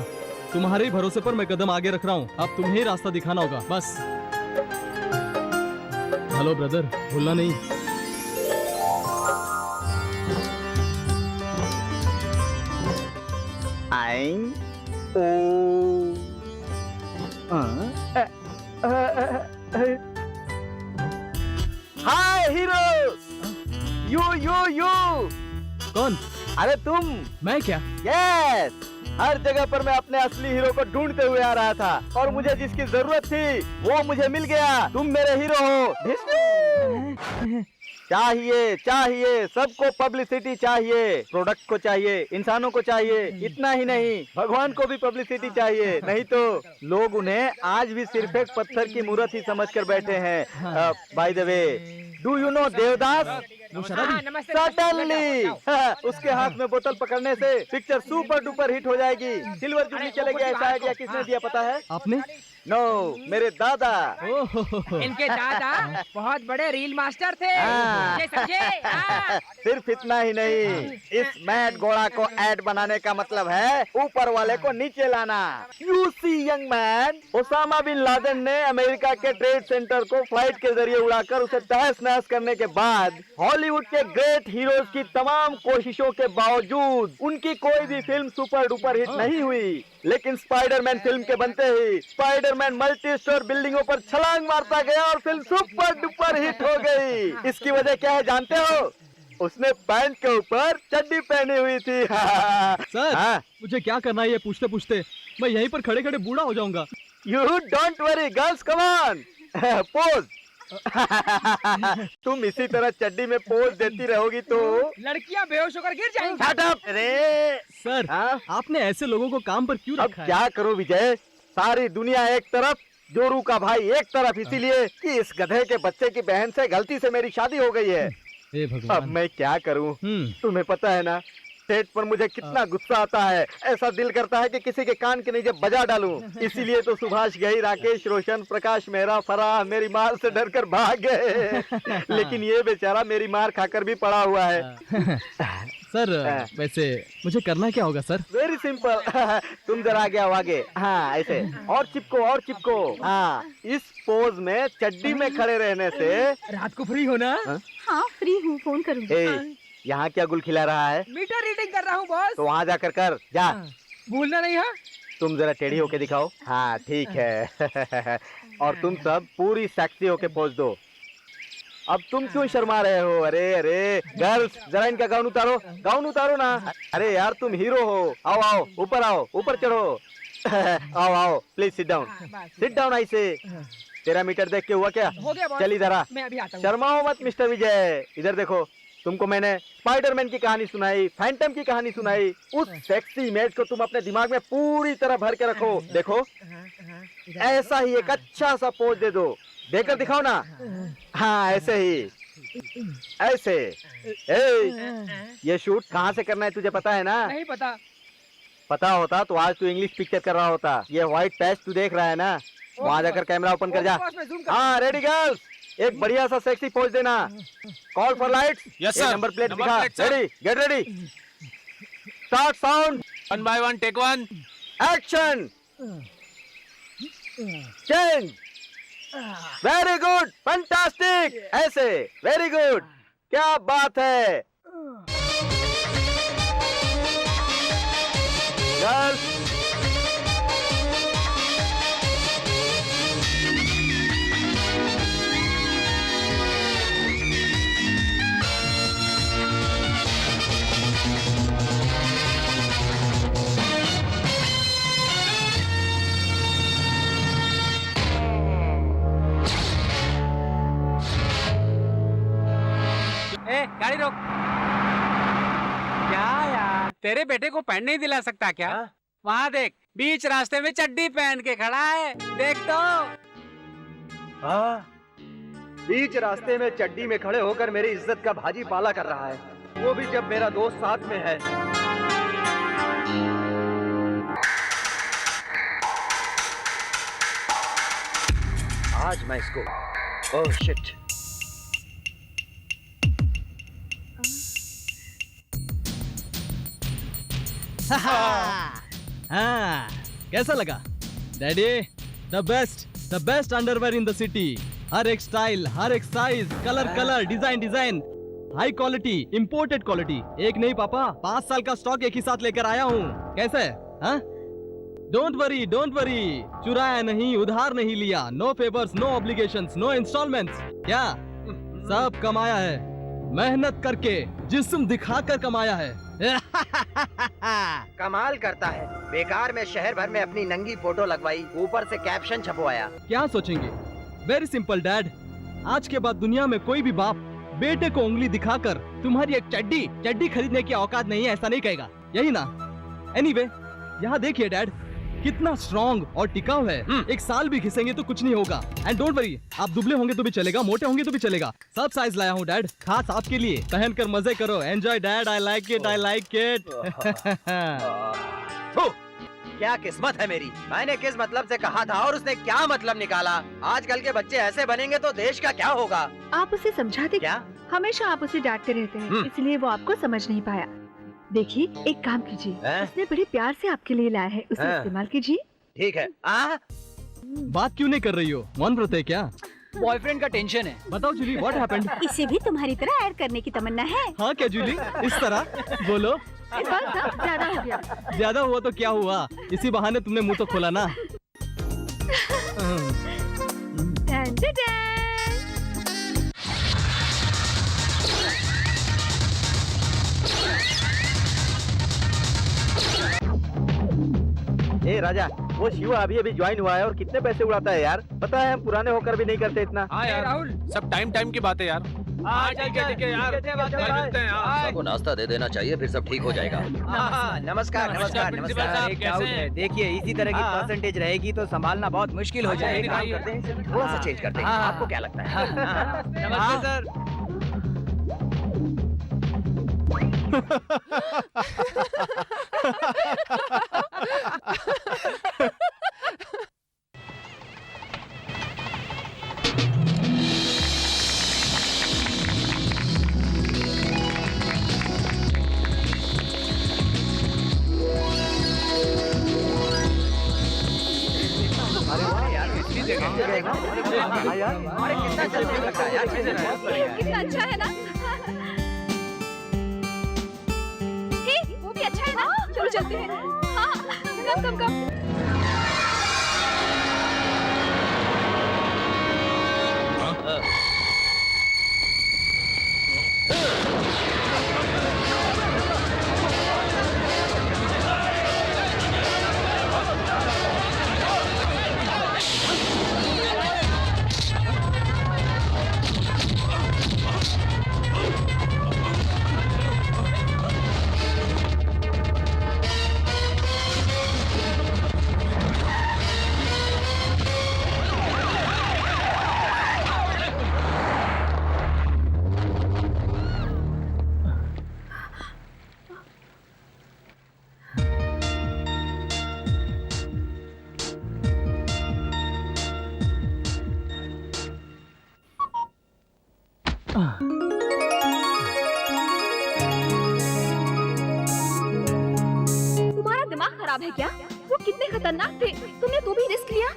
तुम्हारे ही भरोसे पर मैं कदम आगे रख रहा हूँ। अब तुम्हें ही रास्ता दिखाना होगा बस। हेलो ब्रदर, भूलना नहीं।
आई ओ हाय हीरो, यू
कौन?
अरे तुम।
मैं क्या?
यस, हर जगह पर मैं अपने असली हीरो को ढूंढते हुए आ रहा था और मुझे जिसकी जरूरत थी वो मुझे मिल गया। तुम मेरे हीरो हो। चाहिए सबको पब्लिसिटी चाहिए, प्रोडक्ट को चाहिए, इंसानों को चाहिए। इतना ही नहीं, भगवान को भी पब्लिसिटी चाहिए, नहीं तो लोग उन्हें आज भी सिर्फ एक पत्थर की मूर्त ही समझकर बैठे हैं। By the way, do you know Devdas? Suddenly उसके हाथ में बोतल पकड़ने से पिक्चर सुपर डुपर हिट हो जाएगी, सिल्वर जुबली चलेगी। ऐसा आइडिया किसने दिया पता है?
आपने?
नो, मेरे दादा।
इनके दादा बहुत बड़े रील मास्टर थे। ये समझे?
सिर्फ इतना ही नहीं, इस मैड घोड़ा को ऐड बनाने का मतलब है ऊपर वाले को नीचे लाना। You see young man, Osama bin Laden ने अमेरिका के ट्रेड सेंटर को फ्लाइट के जरिए उड़ाकर उसे तहस नहस करने के बाद हॉलीवुड के ग्रेट हीरोज की तमाम कोशिशों के बावजूद उनकी कोई भी फिल्म सुपर डुपर हिट नहीं हुई। लेकिन स्पाइडरमैन फिल्म के बनते ही स्पाइडरमैन मल्टी स्टोर बिल्डिंगों पर छलांग मारता गया और फिल्म सुपर डुपर हिट हो गई। इसकी वजह क्या है जानते हो? उसने पैंट के ऊपर चड्डी पहनी हुई थी।
सर, मुझे क्या करना है ये पूछते पूछते मैं यहीं पर खड़े खड़े बूढ़ा हो जाऊंगा।
You don't worry girls, come on, pose. तुम इसी तरह चड्डी में पोज देती रहोगी तो
लड़कियां बेहोश होकर गिर जाएंगी।
Shut up! अरे
सर, आपने ऐसे लोगों को काम पर क्यों
अब
रखा है?
क्या करूं विजय, सारी दुनिया एक तरफ, जोरू का भाई एक तरफ, इसीलिए कि इस गधे के बच्चे की बहन से गलती से मेरी शादी हो गई है।
हे भगवान।
अब मैं क्या करूं? तुम्हें पता है ना सेट पर मुझे कितना गुस्सा आता है। ऐसा दिल करता है कि किसी के कान के नीचे बजा डालूं। इसीलिए तो सुभाष घई, राकेश रोशन, प्रकाश मेहरा, फराह मेरी मार से डरकर भाग गए। लेकिन ये बेचारा मेरी मार खाकर भी पड़ा हुआ है।
सर, वैसे मुझे करना क्या होगा सर?
Very simple. तुम जरा आगे आओ, आगे। हाँ, ऐसे और चिपको। हाँ, इस पोज में चड्डी में खड़े रहने से
रात को फ्री होना?
हाँ फ्री हूँ, फोन करूँगी।
यहाँ क्या गुल खिला रहा है?
मीटर रीडिंग कर रहा हूँ बॉस।
तो वहाँ जाकर कर जा।
भूलना नहीं है।
तुम जरा टेढ़ी होके दिखाओ। हाँ ठीक है। और तुम सब पूरी सेक्सी होके पोज दो। अब तुम क्यों शर्मा रहे हो? अरे गर्ल्स, जरा इनका गाउन उतारो ना। अरे यार तुम हीरो हो। आओ ऊपर आओ, ऊपर चढ़ो। आओ प्लीज सिट डाउन ऐसे। तेरा मीटर देख के हुआ क्या?
हो गया बॉस।
चल इधर आ।
मैं अभी आता हूँ।
शर्माओ मत मिस्टर विजय, इधर देखो। तुमको मैंने स्पाइडरमैन की कहानी सुनाई, फैंटम की कहानी सुनाई। उस सेक्सी इमेज को तुम अपने दिमाग में पूरी तरह भर के रखो। देखो ऐसा ही एक अच्छा सा पोज दे दो, देकर दिखाओ ना। हाँ ऐसे ही, ऐसे। ये शूट कहाँ से करना है तुझे पता है ना?
नहीं पता।
पता होता तो आज तू इंग्लिश पिक्चर कर रहा होता। ये व्हाइट पैच तू देख रहा है ना, वहाँ जाकर कैमरा ओपन कर जा। हाँ रेडी गर्ल्स, एक बढ़िया सा सेक्सी पोज देना। Call for lights.
Yes sir.
Number plate दिखा। Ready, get ready, start sound.
1 by 1 take 1।
Action, change. Very good, fantastic. ऐसे, वेरी गुड, क्या बात है। गर्ल्स,
गाड़ी रोक। क्या यार, तेरे बेटे को पैंट नहीं दिला सकता क्या? वहाँ देख, बीच रास्ते में चड्डी पहन के खड़ा है, देख तो।
बीच रास्ते में चड्डी में खड़े होकर मेरी इज्जत का भाजी पाला कर रहा है, वो भी जब मेरा दोस्त साथ में है। आज मैं इसको, ओह शिट।
हाँ, कैसा लगा daddy? The best underwear in the city. हर एक स्टाइल, हर एक size, colour, design, high quality, imported quality. एक नहीं पापा, 5 साल का स्टॉक एक ही साथ लेकर आया हूँ। कैसा है? हाँ? डोंट वरी, चुराया नहीं, उधार नहीं लिया, no favours, no obligations, no instalments. क्या? सब कमाया है, मेहनत करके, जिस्म दिखाकर कमाया है।
कमाल करता है, बेकार में शहर भर में अपनी नंगी फोटो लगवाई, ऊपर से कैप्शन छपवाया।
क्या सोचेंगे? वेरी सिंपल डैड, आज के बाद दुनिया में कोई भी बाप बेटे को उंगली दिखाकर तुम्हारी एक चड्डी खरीदने की औकात नहीं है ऐसा नहीं कहेगा, यही ना? एनीवे, यहाँ देखिए डैड, कितना स्ट्रॉन्ग और टिकाऊ है। 1 साल भी घिसेंगे तो कुछ नहीं होगा। एंड डोंट वरी, आप दुबले होंगे तो भी चलेगा, मोटे होंगे तो भी चलेगा। सब साइज लाया हूँ डैड, खास आपके लिए। पहन कर मजे करो, enjoy dad, I like it.
क्या किस्मत है मेरी, मैंने किस मतलब से कहा था और उसने क्या मतलब निकाला। आजकल के बच्चे ऐसे बनेंगे तो देश का क्या होगा?
आप उसे समझाते
क्या?
हमेशा आप उसे डांटते रहते हैं, इसलिए वो आपको समझ नहीं पाया। देखिए, एक काम कीजिए, उसने बड़े प्यार से आपके लिए लाया है, उसे इस्तेमाल कीजिए।
ठीक है।
बात क्यों नहीं कर रही हो? मन व्रत है क्या?
बॉयफ्रेंड का टेंशन है।
बताओ जूली, व्हाट हैपेंड?
इसे भी तुम्हारी तरह ऐड करने की तमन्ना है।
हाँ क्या जूली, इस तरह बोलो।
बस अब ज्यादा हो गया।
ज्यादा हुआ तो क्या हुआ, इसी बहाने तुमने मुंह तो खोला ना।
Done done done.
ए राजा, वो शिवा अभी ज्वाइन हुआ है और कितने पैसे उड़ाता है यार। पता है, हम पुराने होकर भी नहीं करते इतना।
हाँ यार राहुल, सब टाइम की बात है यार। ठीक है यार, मिलते हैं यार।
सबको नाश्ता दे देना चाहिए, फिर सब ठीक हो जाएगा। नमस्कार।
प्रिंसिपल साहब, कैसे हैं?
देखिए, इसी तरह की परसेंटेज रहेगी तो संभालना बहुत मुश्किल हो जाएगा।
थोड़ा सा चेंज करते हैं, आपको क्या लगता है?
नमस्ते सर।
कितना अच्छा है ना? हे, वो भी अच्छा है ना? चलो चलते हैं। हाँ, कम। तुम्हारा दिमाग खराब है क्या? वो कितने खतरनाक थे, तुमने तो भी रिस्क लिया।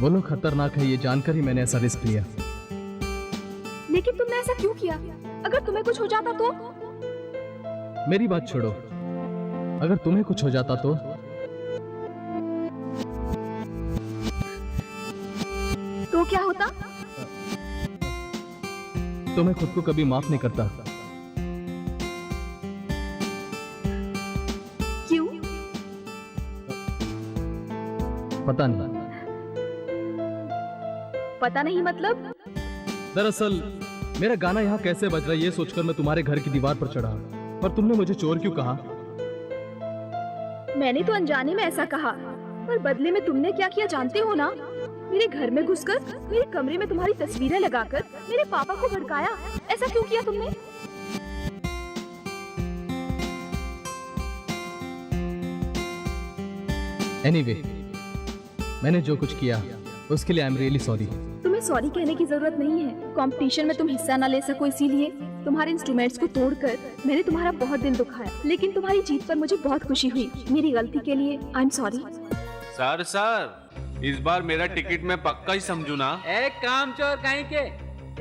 बोलो खतरनाक है ये जानकर ही मैंने ऐसा रिस्क लिया।
लेकिन तुमने ऐसा क्यों किया? अगर तुम्हें कुछ हो जाता तो?
मेरी बात छोड़ो, अगर तुम्हें कुछ हो जाता तो?
तो क्या होता?
तो मैं खुद को कभी माफ नहीं करता।
क्यों?
पता नहीं।
पता नहीं मतलब?
दरअसल मेरा गाना यहाँ कैसे बज रहा है ये सोचकर मैं तुम्हारे घर की दीवार पर चढ़ा, पर तुमने मुझे चोर क्यों कहा?
मैंने तो अनजाने में ऐसा कहा, पर बदले में तुमने क्या किया जानते हो ना? मेरे घर में घुसकर मेरे कमरे में तुम्हारी तस्वीरें लगाकर मेरे पापा को भड़काया। ऐसा क्यों किया तुमने?
एनीवे, मैंने जो कुछ किया उसके लिए आई एम रियली सॉरी।
तुम्हें सॉरी कहने की जरूरत नहीं है। कंपटीशन में तुम हिस्सा न ले सको इसीलिए तुम्हारे इंस्ट्रूमेंट्स को तोड़कर मैंने तुम्हारा बहुत दिल दुखाया, लेकिन तुम्हारी जीत पर मुझे बहुत खुशी हुई। मेरी गलती के लिए आई एम सॉरी।
सर इस बार मेरा टिकट मैं पक्का ही समझू ना।
एक काम चोर कहीं के,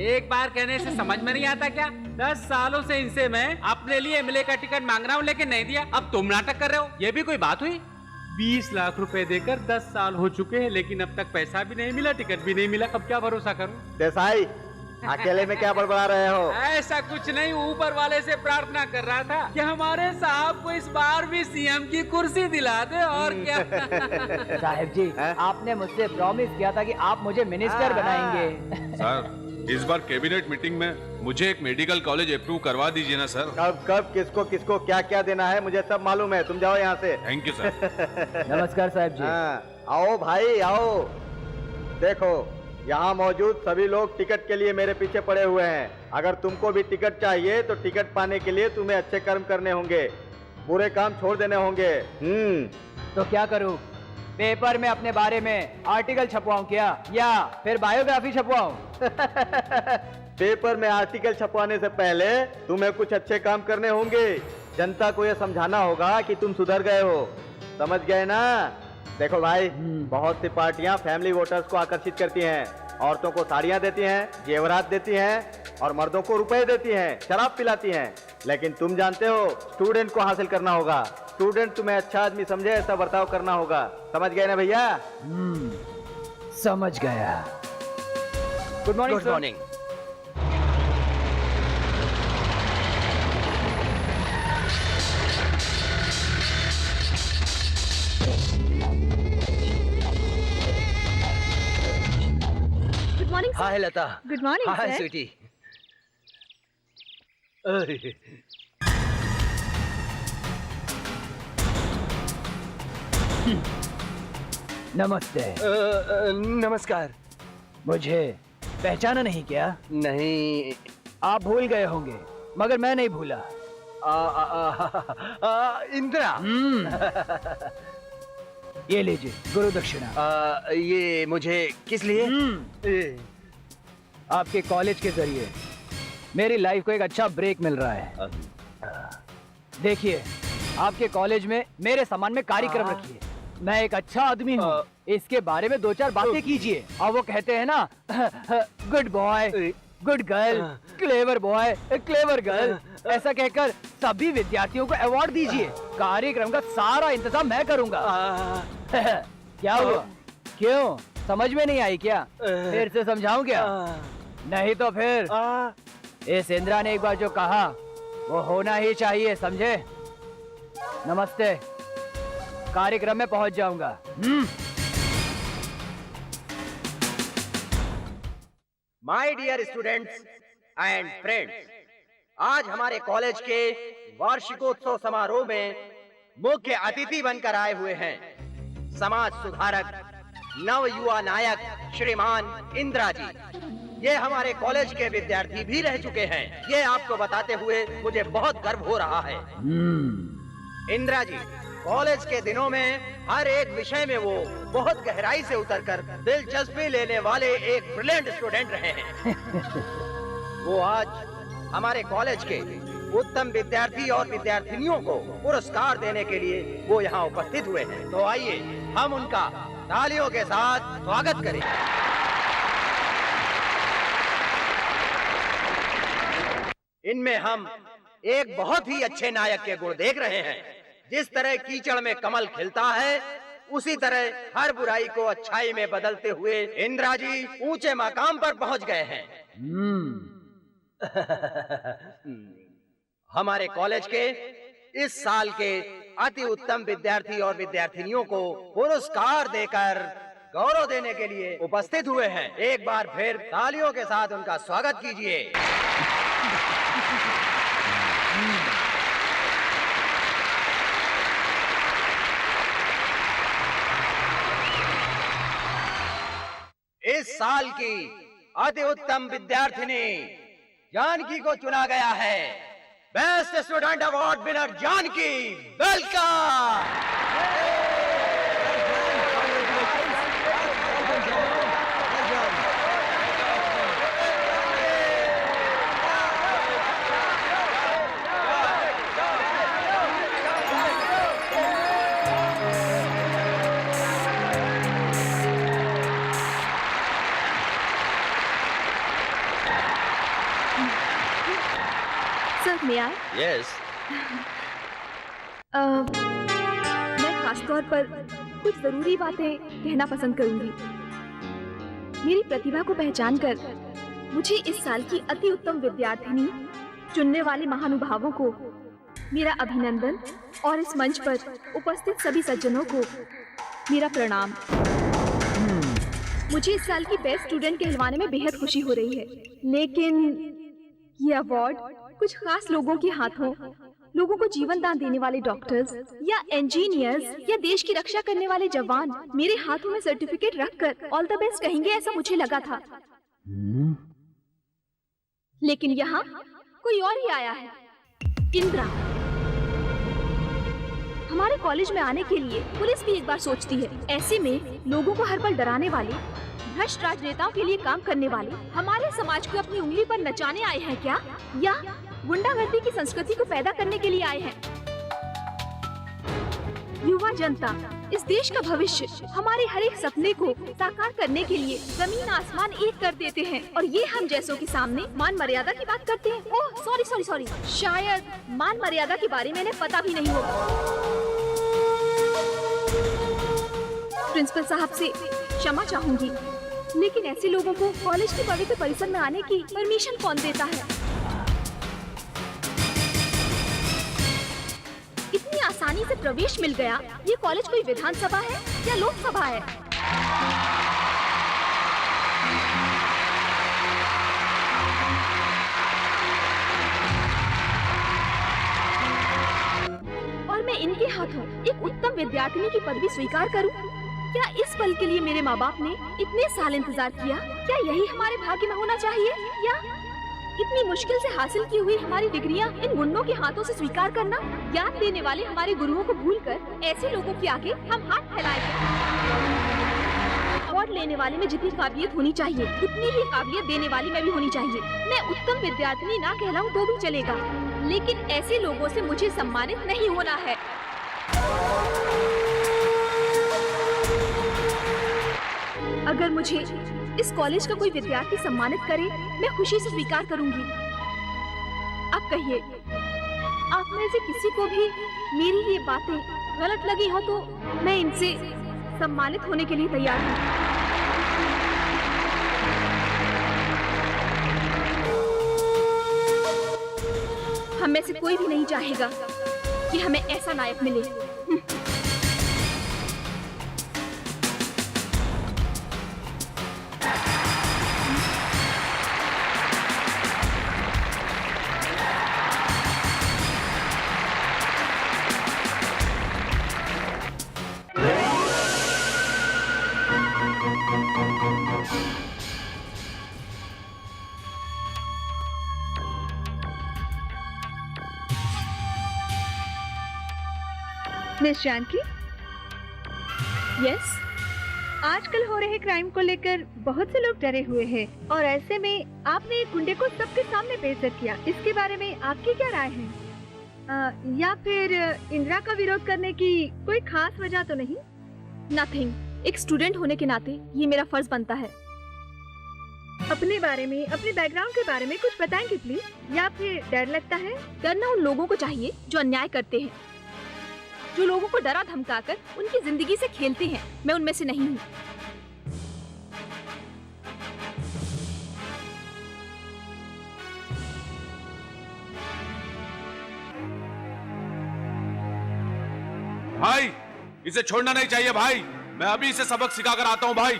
एक बार कहने से समझ में नहीं आता क्या? 10 सालों से इनसे मैं अपने लिए एमएलए का टिकट मांग रहा हूँ लेकिन नहीं दिया। अब तुम नाटक कर रहे हो, ये भी कोई बात हुई? 20 लाख रुपए देकर 10 साल हो चुके हैं लेकिन अब तक पैसा भी नहीं मिला, टिकट भी नहीं मिला। अब क्या भरोसा करूं?
देसाई, अकेले में क्या बड़बड़ा रहे हो?
ऐसा कुछ नहीं, ऊपर वाले से प्रार्थना कर रहा था कि हमारे साहब को इस बार भी सीएम की कुर्सी दिला दे। और क्या?
साहब जी, आपने मुझसे प्रॉमिस किया था कि आप मुझे मिनिस्टर बनाएंगे।
सर इस बार कैबिनेट मीटिंग में मुझे एक मेडिकल कॉलेज अप्रूव करवा दीजिए ना सर।
कब किसको किसको क्या क्या देना है मुझे सब मालूम है। तुम जाओ यहाँ से।
Thank you sir.
नमस्कार साहब जी।
आओ भाई आओ। देखो यहाँ मौजूद सभी लोग टिकट के लिए मेरे पीछे पड़े हुए हैं। अगर तुमको भी टिकट चाहिए तो टिकट पाने के लिए तुम्हें अच्छे कर्म करने होंगे, बुरे काम छोड़ देने होंगे।
तो क्या करूँ? पेपर में अपने बारे में आर्टिकल छपवाऊं क्या, या फिर बायोग्राफी छपवाऊं?
पेपर में आर्टिकल छपवाने से पहले तुम्हें कुछ अच्छे काम करने होंगे। जनता को यह समझाना होगा कि तुम सुधर गए हो। समझ गए ना? देखो भाई, बहुत सी पार्टियां फैमिली वोटर्स को आकर्षित करती हैं। औरतों को साड़ियां देती हैं, जेवरात देती हैं और मर्दों को रुपए देती हैं, शराब पिलाती हैं। लेकिन तुम जानते हो स्टूडेंट को हासिल करना होगा। स्टूडेंट तुम्हें अच्छा आदमी समझे ऐसा बर्ताव करना होगा। समझ गए ना भैया?
समझ गया। Good morning.
Good morning.
Good morning.
Hi Lata.
Good morning
hi
sir.
Sweetie.
नमस्ते।
नमस्कार।
मुझे पहचाना नहीं क्या?
नहीं।
आप भूल गए होंगे मगर मैं नहीं भूला।
इंदिरा।
ये लीजिए गुरु दक्षिणा।
ये मुझे किस लिए?
आपके कॉलेज के जरिए मेरी लाइफ को एक अच्छा ब्रेक मिल रहा है। देखिए, आपके कॉलेज में मेरे सम्मान में कार्यक्रम रखिए। मैं एक अच्छा आदमी हूँ, इसके बारे में 2-4 बातें कीजिए। और वो कहते हैं ना, good boy, good girl, clever boy, clever girl, ऐसा कहकर सभी विद्यार्थियों को अवार्ड दीजिए। कार्यक्रम का सारा इंतजाम मैं करूंगा। क्या हुआ? क्यों समझ में नहीं आई क्या? फिर से समझाऊं क्या? नहीं तो फिर इस इंदिरा ने एक बार जो कहा वो होना ही चाहिए, समझे? नमस्ते। कार्यक्रम में पहुंच जाऊंगा।
My dear students and friends, आज हमारे कॉलेज के वार्षिकोत्सव समारोह में मुख्य अतिथि बनकर आए हुए हैं समाज सुधारक, नव युवा नायक श्रीमान इंदिरा जी। ये हमारे कॉलेज के विद्यार्थी भी रह चुके हैं। ये आपको बताते हुए मुझे बहुत गर्व हो रहा है। इंदिरा जी कॉलेज के दिनों में हर एक विषय में वो बहुत गहराई से उतरकर दिलचस्पी लेने वाले एक ब्रिलियंट स्टूडेंट रहे हैं। वो आज हमारे कॉलेज के उत्तम विद्यार्थी और विद्यार्थिनियों को पुरस्कार देने के लिए वो यहाँ उपस्थित हुए हैं। तो आइए हम उनका तालियों के साथ स्वागत करें। इनमें हम एक बहुत ही अच्छे नायक के गुण देख रहे हैं। जिस तरह कीचड़ में कमल खिलता है, उसी तरह हर बुराई को अच्छाई में बदलते हुए इंदिरा जी ऊंचे मकाम पर पहुंच गए हैं। हमारे कॉलेज के इस साल के अति उत्तम विद्यार्थी और विद्यार्थिनियों को पुरस्कार देकर गौरव देने के लिए उपस्थित हुए हैं। एक बार फिर तालियों के साथ उनका स्वागत कीजिए। इस साल की अति उत्तम विद्यार्थिनी जानकी को चुना गया है। Best student award winner Janaki, welcome.
Sir मैं आए?
यस।
मैं खासतौर पर कुछ जरूरी बातें कहना पसंद करूंगी। मेरी प्रतिभा को पहचानकर मुझे इस साल की अति उत्तम विद्यार्थिनी चुनने वाले महानुभावों को मेरा अभिनंदन और इस मंच पर उपस्थित सभी सज्जनों को मेरा प्रणाम। मुझे इस साल की बेस्ट स्टूडेंट कहलवाने में बेहद खुशी हो रही है, लेकिन ये अवार्ड कुछ खास लोगों के हाथों, लोगों को जीवन दान देने वाले डॉक्टर्स या इंजीनियर्स या देश की रक्षा करने वाले जवान मेरे हाथों में सर्टिफिकेट रखकर ऑल द बेस्ट कहेंगे, ऐसा मुझे लगा था। लेकिन यहाँ कोई और ही आया है, इंद्रा। हमारे कॉलेज में आने के लिए पुलिस भी एक बार सोचती है। ऐसे में लोगों को हर पल डराने वाले, भ्रष्ट राजनेताओं के लिए काम करने वाले हमारे समाज को अपनी उंगली पर नचाने आए हैं क्या, या गुंडागर्दी की संस्कृति को पैदा करने के लिए आए हैं? युवा जनता, इस देश का भविष्य, हमारे हर एक सपने को साकार करने के लिए जमीन आसमान एक कर देते हैं, और ये हम जैसों के सामने मान मर्यादा की बात करते हैं। ओह सॉरी, शायद मान मर्यादा के बारे में इन्हें पता भी नहीं होगा। प्रिंसिपल साहब से क्षमा चाहूंगी, लेकिन ऐसे लोगों को कॉलेज के पवित्र परिसर में आने की परमिशन कौन देता है? इतनी आसानी से प्रवेश मिल गया। ये कॉलेज कोई विधानसभा है या लोकसभा है? और मैं इनके हाथों एक उत्तम विद्यार्थिनी की पदवी स्वीकार करूं? क्या इस पल के लिए मेरे माँ बाप ने इतने साल इंतजार किया? क्या यही हमारे भाग्य में होना चाहिए, या इतनी मुश्किल से हासिल की हुई हमारी डिग्रियां इन गुंडों के हाथों से स्वीकार करना? ज्ञान देने वाले हमारे गुरुओं को भूलकर ऐसे लोगों के आगे हम हाथ फैलाए। अवार्ड लेने वाले में जितनी काबिलियत होनी चाहिए, उतनी ही काबिलियत देने वाली मैं भी होनी चाहिए। मैं उत्तम विद्यार्थिनी ना कहलाऊं तो भी चलेगा, लेकिन ऐसे लोगों से मुझे सम्मानित नहीं होना है। अगर मुझे इस कॉलेज का कोई विद्यार्थी सम्मानित करे, मैं खुशी से स्वीकार करूंगी। अब कहिए, आप में से किसी को भी मेरी ये बातें गलत लगी हो तो मैं इनसे सम्मानित होने के लिए तैयार हूँ। हम में से कोई भी नहीं चाहेगा कि हमें ऐसा नायक मिले।
मिस जानकी,
यस,
आजकल हो रहे क्राइम को लेकर बहुत से लोग डरे हुए हैं, और ऐसे में आपने एक गुंडे को सबके सामने बेइज्जत किया। इसके बारे में आपकी क्या राय है? या फिर इंदिरा का विरोध करने की कोई खास वजह तो नहीं?
नथिंग। एक स्टूडेंट होने के नाते ये मेरा फर्ज बनता है।
अपने बारे में, अपने बैकग्राउंड के बारे में कुछ बताएंगे प्लीज? या फिर डर लगता है?
डरना उन लोगों को चाहिए जो अन्याय करते हैं, जो लोगों को डरा धमकाकर उनकी जिंदगी से खेलते हैं। मैं उनमें से नहीं हूँ।
भाई, इसे छोड़ना नहीं चाहिए भाई। मैं अभी इसे सबक सिखा कर आता हूँ भाई।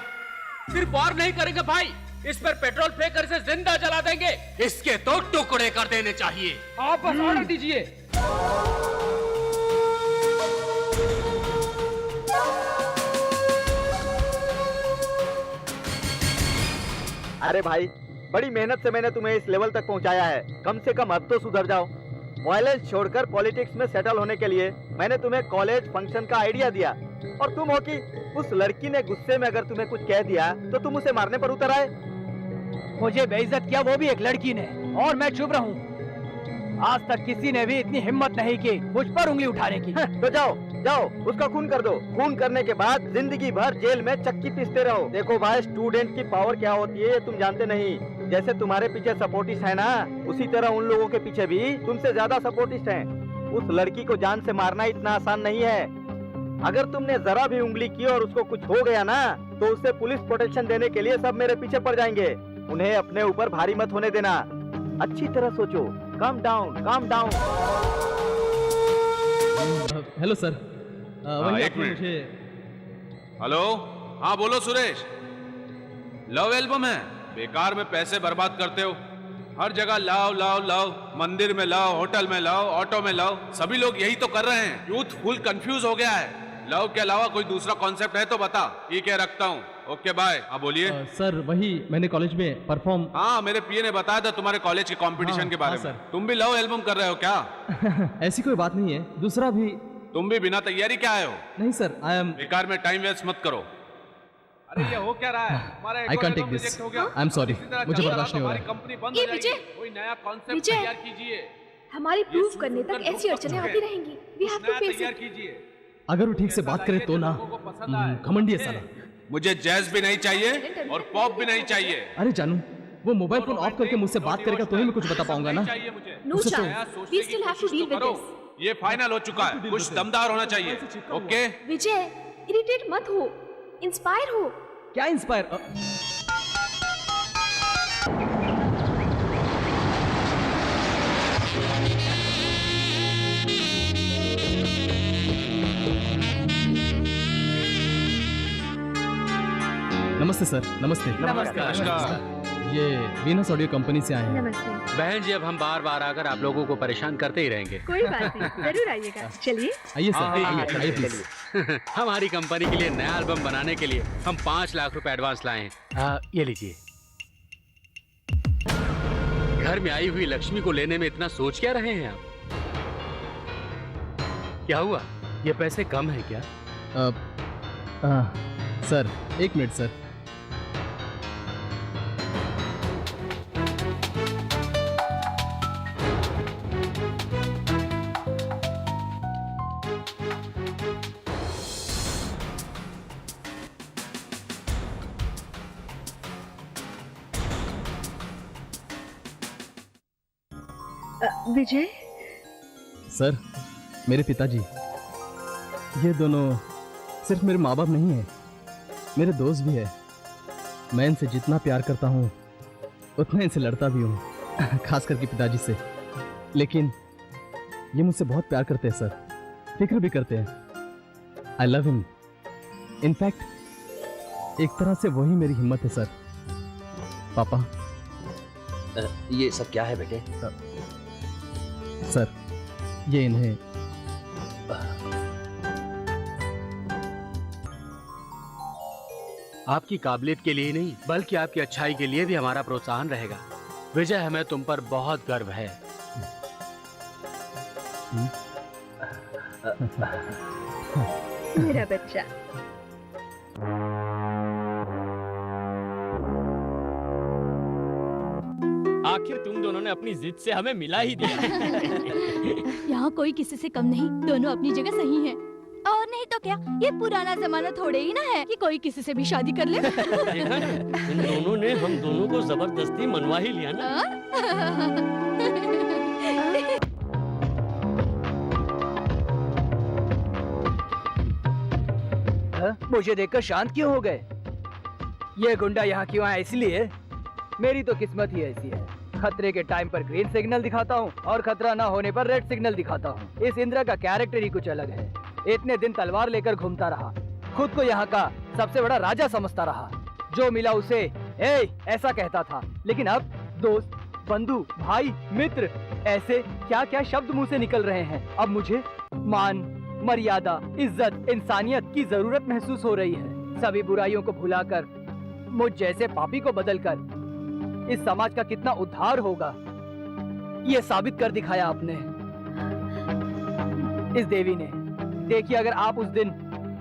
सिर्फ वार नहीं करेंगे भाई, इस पर पेट्रोल फेंक कर इसे जिंदा जला देंगे। इसके तो टुकड़े कर देने चाहिए।
आप बस ऑर्डर दीजिए।
अरे भाई, बड़ी मेहनत से मैंने तुम्हें इस लेवल तक पहुंचाया है, कम से कम अब तो सुधर जाओ। वायलेंस छोड़कर पॉलिटिक्स में सेटल होने के लिए मैंने तुम्हें कॉलेज फंक्शन का आइडिया दिया, और तुम हो कि उस लड़की ने गुस्से में अगर तुम्हें कुछ कह दिया तो तुम उसे मारने पर उतर आए।
मुझे बेइज्जत किया वो भी एक लड़की ने, और मैं चुप रहूं। आज तक किसी ने भी इतनी हिम्मत नहीं की मुझ पर उंगली उठाने की।
तो जाओ जाओ, उसका खून कर दो। खून करने के बाद जिंदगी भर जेल में चक्की पीसते रहो। देखो भाई, स्टूडेंट की पावर क्या होती है ये तुम जानते नहीं। जैसे तुम्हारे पीछे सपोर्टिस्ट है ना, उसी तरह उन लोगों के पीछे भी तुमसे ज्यादा सपोर्टिस्ट हैं। उस लड़की को जान से मारना इतना आसान नहीं है। अगर तुमने जरा भी उंगली की और उसको कुछ हो गया ना, तो उससे पुलिस प्रोटेक्शन देने के लिए सब मेरे पीछे पड़ जाएंगे। उन्हें अपने ऊपर भारी मत होने देना। अच्छी तरह सोचो। Calm down, calm down.
Hello sir.
एक मिनट। हेलो, हाँ बोलो सुरेश। लव एल्बम है, बेकार में पैसे बर्बाद करते हो। हर जगह लाओ लाओ लाओ, मंदिर में लाओ, होटल में लाओ, ऑटो में लाओ, सभी लोग यही तो कर रहे हैं। यूथ फुल कंफ्यूज हो गया है। लव के अलावा कोई दूसरा कॉन्सेप्ट है तो बता। ठीक है, रखता हूँ। Okay bye. हाँ बोलिए।
सर वही मैंने कॉलेज में परफॉर्म।
हाँ, मेरे पीए ने बताया था तुम्हारे कॉलेज के कंपटीशन के बारे में। तुम भी लव एल्बम कर रहे हो क्या?
ऐसी कोई बात नहीं है। दूसरा भी।
तुम भी बिना तैयारी क्या आए हो?
नहीं सर, आई एम।
बेकार में टाइम वेस्ट मत करो। अरे ये हो क्या रहा है? हमारा
I can take this. I am sorry, मुझे बर्दाश्त नहीं हो रहा है।
कंपनी बंद
ये
हो जाएगी।
विजय,
कोई नया कॉन्सेप्ट
विजय,
तैयार कीजिए।
हमारी प्रूफ करने तक ऐसी अड़चनें आती रहेंगी। वी हैव टू फेस
तैयार
इट।
कीजिए।
अगर वो ठीक से बात करे तो ना। घमंडी है साला।
मुझे जैज भी नहीं चाहिए और पॉप भी नहीं चाहिए।
अरे जानू, वो मोबाइल फोन ऑफ करके मुझसे बात करेगा तो ही मैं कुछ बता पाऊंगा ना।
No chance. We still have to deal with this.
ये फाइनल हो चुका है, कुछ दमदार होना चाहिए। ओके
विजय, इरिटेट मत हो, इंस्पायर हो।
क्या इंस्पायर? नमस्ते सर। नमस्ते।
नमस्कार।
ये वीनस ऑडियो कंपनी से आए हैं।
नमस्ते।
बहन जी, अब हम बार बार आकर आप लोगों को परेशान करते ही रहेंगे।
कोई बात नहीं, जरूर आइएगा। चलिए।
आइए सर,
हाँ,
आइए प्लीज।
हमारी कंपनी के लिए नया एल्बम बनाने के लिए हम 5 लाख रुपए एडवांस लाए हैं। ये लीजिए। घर में आई हुई लक्ष्मी को लेने में इतना सोच क्या रहे हैं आप? क्या हुआ? ये पैसे कम है क्या?
सर एक मिनट सर।
विजय,
सर, मेरे पिताजी, ये दोनों सिर्फ मेरे माँ बाप नहीं है, मेरे दोस्त भी है। मैं इनसे जितना प्यार करता हूँ उतना इनसे लड़ता भी हूँ, खास करके पिताजी से। लेकिन ये मुझसे बहुत प्यार करते हैं सर, फिक्र भी करते हैं। I love him. इनफैक्ट एक तरह से वही मेरी हिम्मत है सर। पापा,
ये सब क्या है बेटे?
सर, ये इन्हें
आपकी काबिलियत के लिए नहीं बल्कि आपकी अच्छाई के लिए भी हमारा प्रोत्साहन रहेगा। विजय, हमें तुम पर बहुत गर्व है।
मेरा बच्चा।
आखिर तुम दोनों ने अपनी जिद से हमें मिला ही दिया।
यहाँ कोई किसी से कम नहीं, दोनों अपनी जगह सही हैं। और नहीं तो क्या, ये पुराना जमाना थोड़े ही ना है कि कोई किसी से भी शादी कर ले।
देखा ना, इन दोनों ने हम दोनों को जबरदस्ती मनवा ही लिया ना।
मुझे देखकर शांत क्यों हो गए? ये गुंडा यहाँ क्यों आया? इसलिए मेरी तो किस्मत ही ऐसी है। खतरे के टाइम पर ग्रीन सिग्नल दिखाता हूँ और खतरा ना होने पर रेड सिग्नल दिखाता हूँ। इस इंद्रा का कैरेक्टर ही कुछ अलग है। इतने दिन तलवार लेकर घूमता रहा, खुद को यहाँ का सबसे बड़ा राजा समझता रहा। जो मिला उसे ऐसा कहता था, लेकिन अब दोस्त, बंधु, भाई, मित्र, ऐसे क्या क्या शब्द मुंह से निकल रहे हैं। अब मुझे मान, मर्यादा, इज्जत, इंसानियत की जरूरत महसूस हो रही है। सभी बुराइयों को भुलाकर मुझ जैसे पापी को बदलकर इस समाज का कितना उद्धार होगा, ये साबित कर दिखाया आपने, इस देवी ने। देखिए, अगर आप उस दिन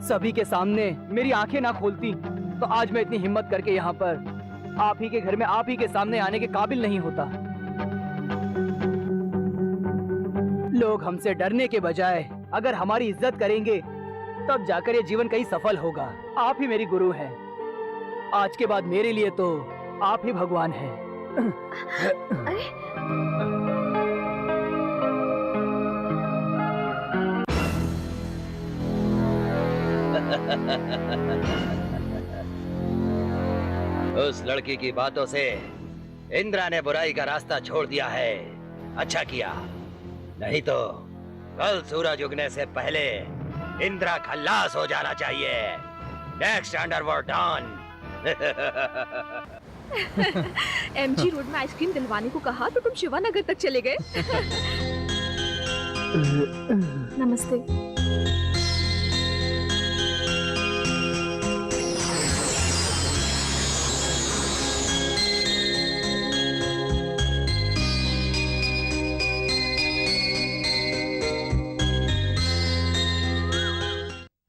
सभी के सामने मेरी आंखें ना खोलती तो आज मैं इतनी हिम्मत करके यहाँ पर आप ही के घर में आप ही के सामने आने के काबिल नहीं होता। लोग हमसे डरने के बजाय अगर हमारी इज्जत करेंगे तब जाकर ये जीवन कहीं सफल होगा। आप ही मेरी गुरु हैं। आज के बाद मेरे लिए तो आप ही भगवान हैं।
उस लड़की की बातों से इंद्रा ने बुराई का रास्ता छोड़ दिया है। अच्छा किया, नहीं तो कल सूरज उगने से पहले इंद्रा खल्लास हो जाना चाहिए। Next underworld don.
MG road में आइसक्रीम दिलवाने को कहा तो तुम शिवानगर तक चले गए। नमस्ते।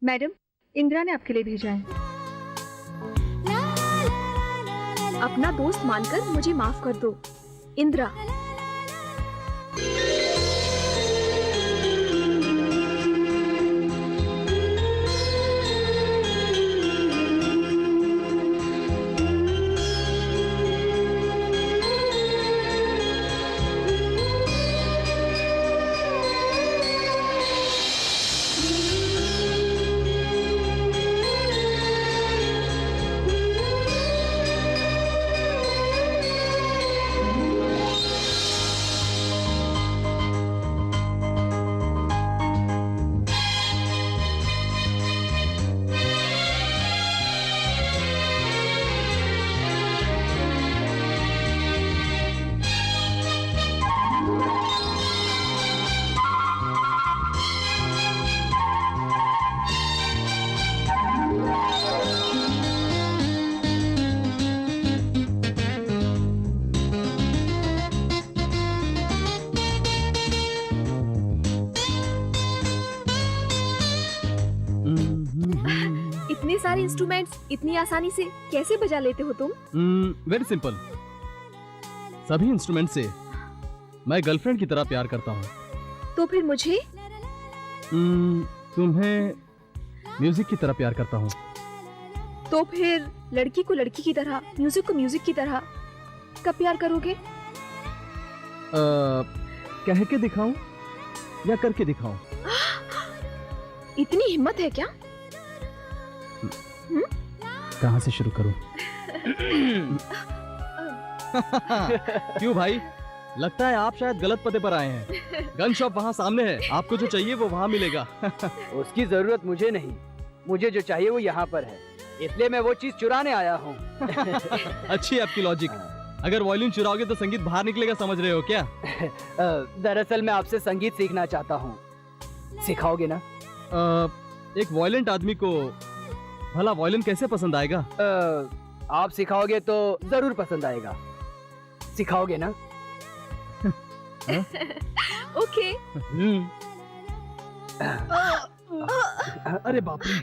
मैडम, इंदिरा ने आपके लिए भेजा है।
अपना दोस्त मानकर मुझे माफ कर दो, इंदिरा। इतने सारे इंस्ट्रूमेंट्स इतनी आसानी से कैसे बजा लेते हो तुम?
Very simple. सभी इंस्ट्रूमेंट से मैं गर्लफ्रेंड की तरह प्यार करता हूँ।
तो फिर मुझे?
तुम्हें म्यूजिक की तरह प्यार करता हूँ।
तो फिर लड़की को लड़की की तरह, म्यूजिक को म्यूजिक की तरह कब प्यार करोगे?
कह के दिखाऊं या करके दिखाऊं?
इतनी हिम्मत है क्या?
कहाँ से शुरू करूं? क्यों भाई, लगता है आप शायद गलत पते पर आए हैं। गन शॉप वहाँ सामने है, आपको जो चाहिए वो वहाँ मिलेगा।
उसकी जरूरत मुझे नहीं, मुझे जो चाहिए वो यहाँ पर है, इसलिए मैं वो चीज चुराने आया हूँ।
अच्छी आपकी लॉजिक। अगर वॉल्यूम चुराओगे तो संगीत बाहर निकलेगा, समझ रहे हो क्या?
दरअसल मैं आपसे संगीत सीखना चाहता हूँ, सिखाओगे ना?
एक वॉयलेंट आदमी को भला वॉयलिन कैसे पसंद आएगा?
आप सिखाओगे तो जरूर पसंद आएगा। सिखाओगे ना?
ओके।
अरे बाप रे।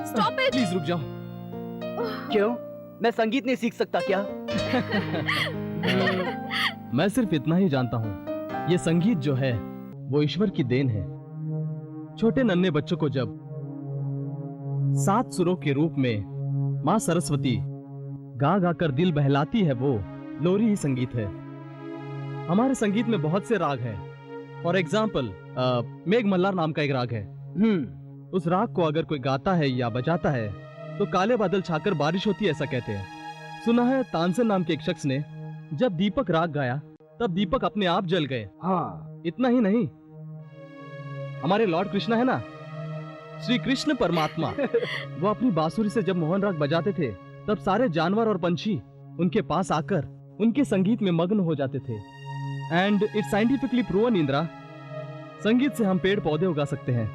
Stop it.
प्लीज रुक जाओ।
क्यों? मैं संगीत नहीं सीख सकता क्या?
मैं सिर्फ इतना ही जानता हूँ, ये संगीत जो है वो ईश्वर की देन है। छोटे नन्हे बच्चों को जब 7 सुरों के रूप में माँ सरस्वती गा गा कर दिल बहलाती है, वो लोरी ही संगीत है। हमारे संगीत में बहुत से राग हैं। फॉर एग्जाम्पल मेघ मल्हार नाम का एक राग है। उस राग को अगर कोई गाता है या बजाता है तो काले बादल छाकर बारिश होती है, ऐसा कहते हैं। सुना है तानसेन नाम के एक शख्स ने जब दीपक राग गाया तब दीपक अपने आप जल गए।
हाँ।
इतना ही नहीं, हमारे लॉर्ड कृष्णा है ना, श्री कृष्ण परमात्मा, वो अपनी बांसुरी से जब मोहन राग बजाते थे तब सारे जानवर और पंछी उनके पास आकर उनके संगीत में मग्न हो जाते थे। And it's scientifically proven Indira, संगीत से हम पेड़ पौधे उगा सकते हैं,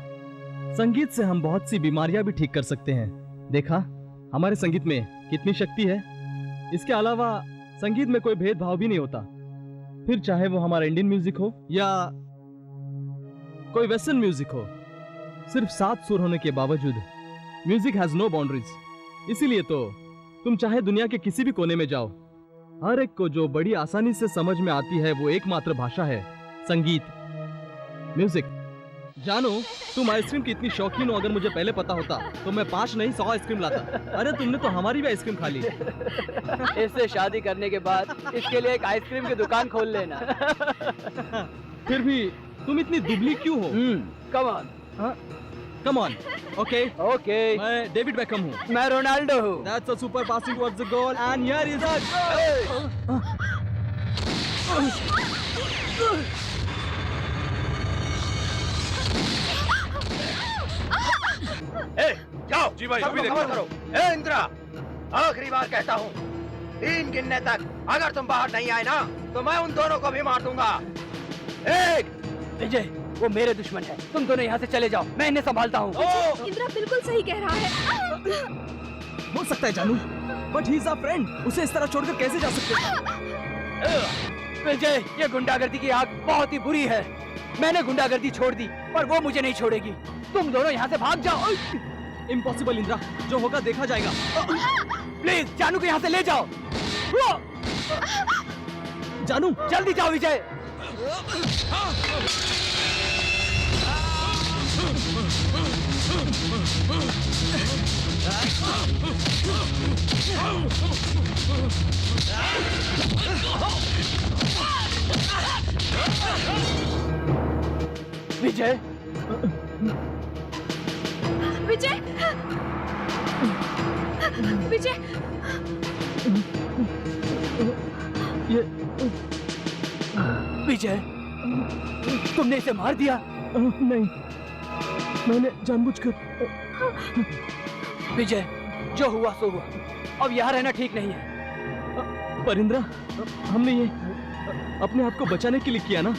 संगीत से हम बहुत सी बीमारियां भी ठीक कर सकते हैं। देखा हमारे संगीत में कितनी शक्ति है। इसके अलावा संगीत में कोई भेदभाव भी नहीं होता, फिर चाहे वो हमारा इंडियन म्यूजिक हो या कोई वेस्टर्न म्यूजिक हो। सिर्फ 7 सुर होने के बावजूद म्यूजिक हैज नो बाउंड्रीज। इसीलिए तो तुम चाहे दुनिया के किसी भी कोने में जाओ, हर एक को जो बड़ी आसानी से समझ में आती है वो एकमात्र भाषा है संगीत, म्यूजिक। जानो तुम आइसक्रीम की इतनी शौकीन हो, अगर मुझे पहले पता होता तो मैं 5 नहीं 100 आइसक्रीम लाता। अरे तुमने तो हमारी भी आइसक्रीम खा ली।
इससे शादी करने के बाद इसके लिए एक आइसक्रीम की दुकान खोल लेना।
फिर भी तुम इतनी दुबली क्यों हो?
Come on.
Come on. Okay
okay.
मैं डेविड बेकहम हूँ।
मैं रोनाल्डो हूँ।
That's a super passing towards the goal and here is a
जाओ
जी भाई,
सब
अभी
लोग
देखो।
कवर करो। ए इंदिरा, आखिरी बार कहता हूँ, 3 गिनने तक अगर तुम बाहर नहीं आए ना तो मैं उन दोनों को भी मार दूंगा। 1।
विजय, वो मेरे दुश्मन है, तुम दोनों यहाँ से चले जाओ, मैं इन्हें संभालता हूँ।
इंदिरा बिल्कुल सही कह रहा है।
हो सकता है जानू, but he is a friend, उसे इस तरह छोड़कर कैसे जा सकते हैं?
विजय, ये गुंडागर्दी की आग बहुत ही बुरी है। मैंने गुंडागर्दी छोड़ दी पर वो मुझे नहीं छोड़ेगी। तुम दोनों यहाँ से भाग जाओ।
इम्पॉसिबल इंदिरा, जो होगा देखा जाएगा।
प्लीज जानू को यहाँ से ले जाओ।
जानू
जल्दी जाओ विजय। विजय,
विजय, विजय,
विजय, तुमने इसे मार दिया?
नहीं, मैंने जानबूझकर।
विजय, जो हुआ सो हुआ, अब यहाँ रहना ठीक नहीं है।
पर इंदिरा, हमने ये अपने आप को बचाने के लिए किया ना,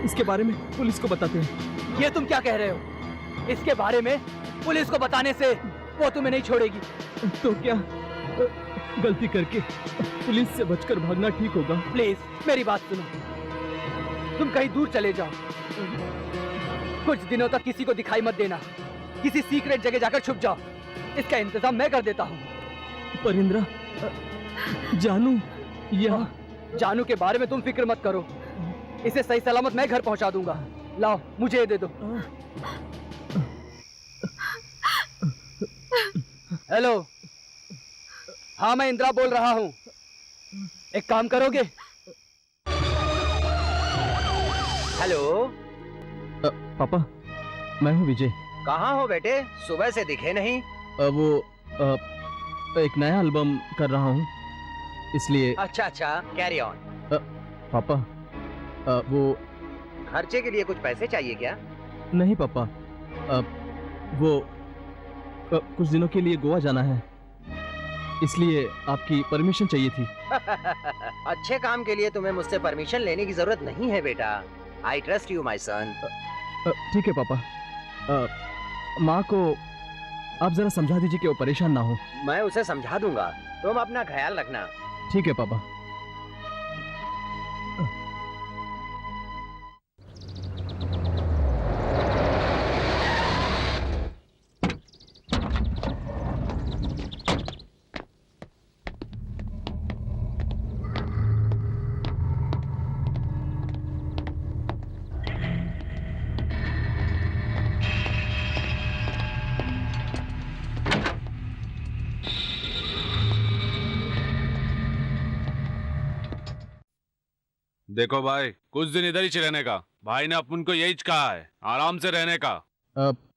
इसके बारे में पुलिस को बताते हैं।
ये तुम क्या कह रहे हो? इसके बारे में पुलिस को बताने से वो तुम्हें नहीं छोड़ेगी।
तो क्या गलती करके पुलिस से बचकर भागना ठीक होगा?
प्लीज मेरी बात सुनो, तुम कहीं दूर चले जाओ, कुछ दिनों तक किसी को दिखाई मत देना, किसी सीक्रेट जगह जाकर छुप जाओ, इसका इंतजाम मैं कर देता हूँ।
पर इंदिरा, जानू यहाँ।
जानू के बारे में तुम फिक्र मत करो, इसे सही सलामत मैं घर पहुंचा दूंगा। लाओ मुझे ये दे दो। हेलो, हाँ मैं इंदिरा बोल रहा हूँ, एक काम करोगे?
हेलो
पापा, मैं हूँ विजय।
कहाँ हो बेटे, सुबह से दिखे नहीं।
एक नया एल्बम कर रहा हूँ, इसलिए।
अच्छा, कैरी ऑन।
पापा, वो
खर्चे के लिए कुछ पैसे चाहिए क्या?
नहीं पापा, वो कुछ दिनों के लिए गोवा जाना है, इसलिए आपकी परमिशन चाहिए थी।
अच्छे काम के लिए तुम्हें मुझसे परमिशन लेने की जरूरत नहीं है बेटा। आई ट्रस्ट यू माई सन।
ठीक है पापा, माँ को आप जरा समझा दीजिए कि वो परेशान ना हो।
मैं उसे समझा दूंगा, तुम अपना ख्याल रखना।
ठीक है पापा।
देखो भाई, कुछ दिन इधर ही रहने का। भाई ने अपन को यही कहा है, आराम से रहने का।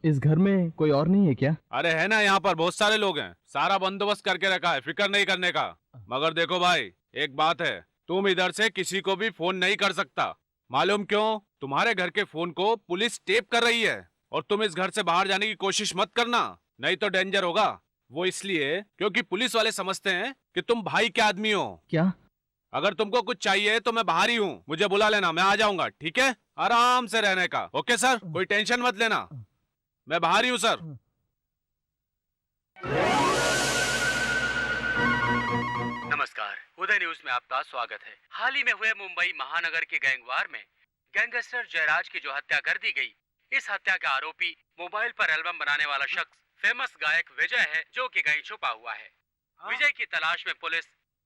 इस घर में कोई और नहीं है क्या?
अरे है ना, यहाँ पर बहुत सारे लोग हैं, सारा बंदोबस्त करके रखा है, फिक्र नहीं करने का। मगर देखो भाई, एक बात है, तुम इधर से किसी को भी फोन नहीं कर सकता। मालूम क्यों? तुम्हारे घर के फोन को पुलिस टेप कर रही है। और तुम इस घर से बाहर जाने की कोशिश मत करना, नहीं तो डेंजर होगा। वो इसलिए क्योंकि पुलिस वाले समझते हैं कि तुम भाई के आदमी हो।
क्या?
अगर तुमको कुछ चाहिए तो मैं बाहर ही हूँ, मुझे बुला लेना, मैं आ जाऊंगा, ठीक है? आराम से रहने का। ओके सर, कोई टेंशन मत लेना, मैं बाहर ही हूँ सर।
नमस्कार, उदय न्यूज में आपका स्वागत है। हाल ही में हुए मुंबई महानगर के गैंगवार में गैंगस्टर जयराज की जो हत्या कर दी गई, इस हत्या का आरोपी मोबाइल पर एल्बम बनाने वाला शख्स फेमस गायक विजय है, जो कि कहीं छुपा हुआ है। विजय की तलाश में पुलिस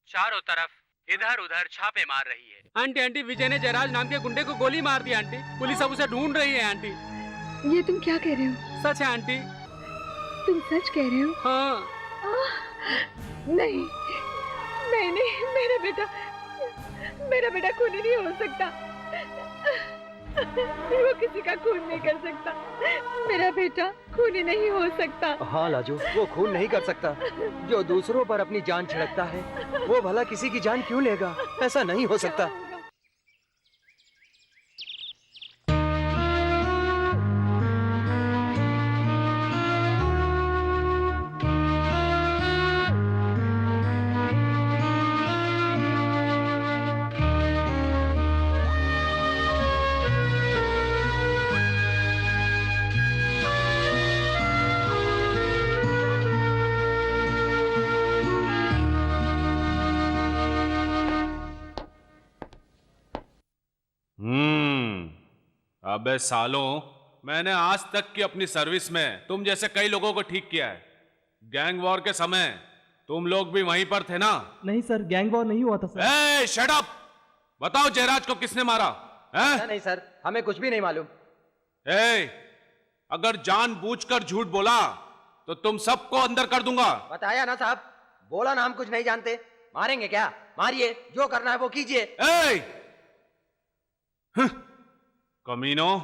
चारों तरफ इधर उधर छापे मार रही है। आंटी आंटी, विजय ने जयराज नाम के गुंडे को गोली मार दी आंटी। पुलिस अब उसे ढूंढ रही है आंटी।
ये तुम क्या कह रहे हो?
सच है आंटी।
तुम सच कह रहे हो?
हाँ।
नहीं नहीं नहीं, मेरा बेटा खूनी नहीं हो सकता। वो किसी का खून नहीं कर सकता। मेरा बेटा खूनी नहीं हो सकता।
हाँ लाजो, वो खून नहीं कर सकता। जो दूसरों पर अपनी जान छिड़कता है, वो भला किसी की जान क्यों लेगा? ऐसा नहीं हो सकता।
अबे सालों, मैंने आज तक की अपनी सर्विस में तुम जैसे कई लोगों को ठीक किया है। गैंग वॉर के समय तुम लोग भी वहीं पर थे ना?
नहीं सर, गैंग वॉर नहीं हुआ था सर।
ए, शट अप! बताओ जयराज को किसने मारा है?
नहीं सर, हमें कुछ भी नहीं मालूम।
अगर जानबूझकर झूठ बोला तो तुम सबको अंदर कर दूंगा।
बताया ना साहब, बोला ना हम कुछ नहीं जानते। मारेंगे क्या? मारिए, जो करना है वो कीजिए।
कमीनो,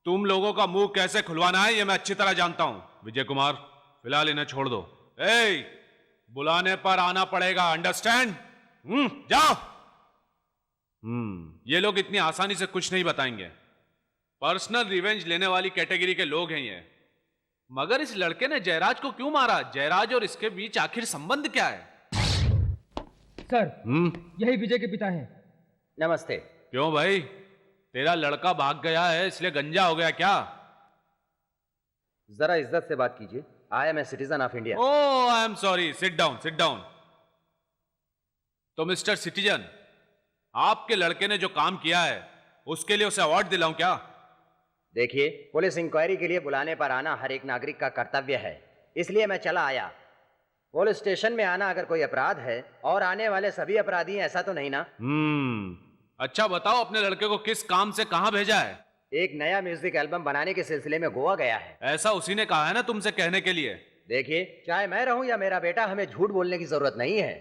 तुम लोगों का मुंह कैसे खुलवाना है ये मैं अच्छी तरह जानता हूं। विजय कुमार, फिलहाल इन्हें छोड़ दो। बुलाने पर आना पड़ेगा, अंडरस्टैंड? जाओ। ये लोग इतनी आसानी से कुछ नहीं बताएंगे। पर्सनल रिवेंज लेने वाली कैटेगरी के लोग हैं ये। मगर इस लड़के ने जयराज को क्यों मारा? जयराज और इसके बीच आखिर संबंध क्या है?
सर, यही विजय के पिता हैं।
नमस्ते।
क्यों भाई, तेरा लड़का भाग गया है इसलिए गंजा हो गया क्या?
जरा इज्जत से बात कीजिए। I am a citizen of India.
Oh, I am sorry. Sit down, sit down. तो मिस्टर सिटीजन, आपके लड़के ने जो काम किया है उसके लिए उसे अवार्ड दिलाऊं क्या?
देखिए, पुलिस इंक्वायरी के लिए बुलाने पर आना हर एक नागरिक का कर्तव्य है, इसलिए मैं चला आया। पुलिस स्टेशन में आना अगर कोई अपराध है और आने वाले सभी अपराधी हैं, ऐसा तो नहीं ना?
अच्छा बताओ, अपने लड़के को किस काम से कहां भेजा है?
एक नया म्यूजिक एल्बम बनाने के सिलसिले में गोवा गया है।
ऐसा उसी ने कहा है ना तुमसे कहने के लिए?
देखिए, चाहे मैं रहूं या मेरा बेटा, हमें झूठ बोलने की जरूरत नहीं है।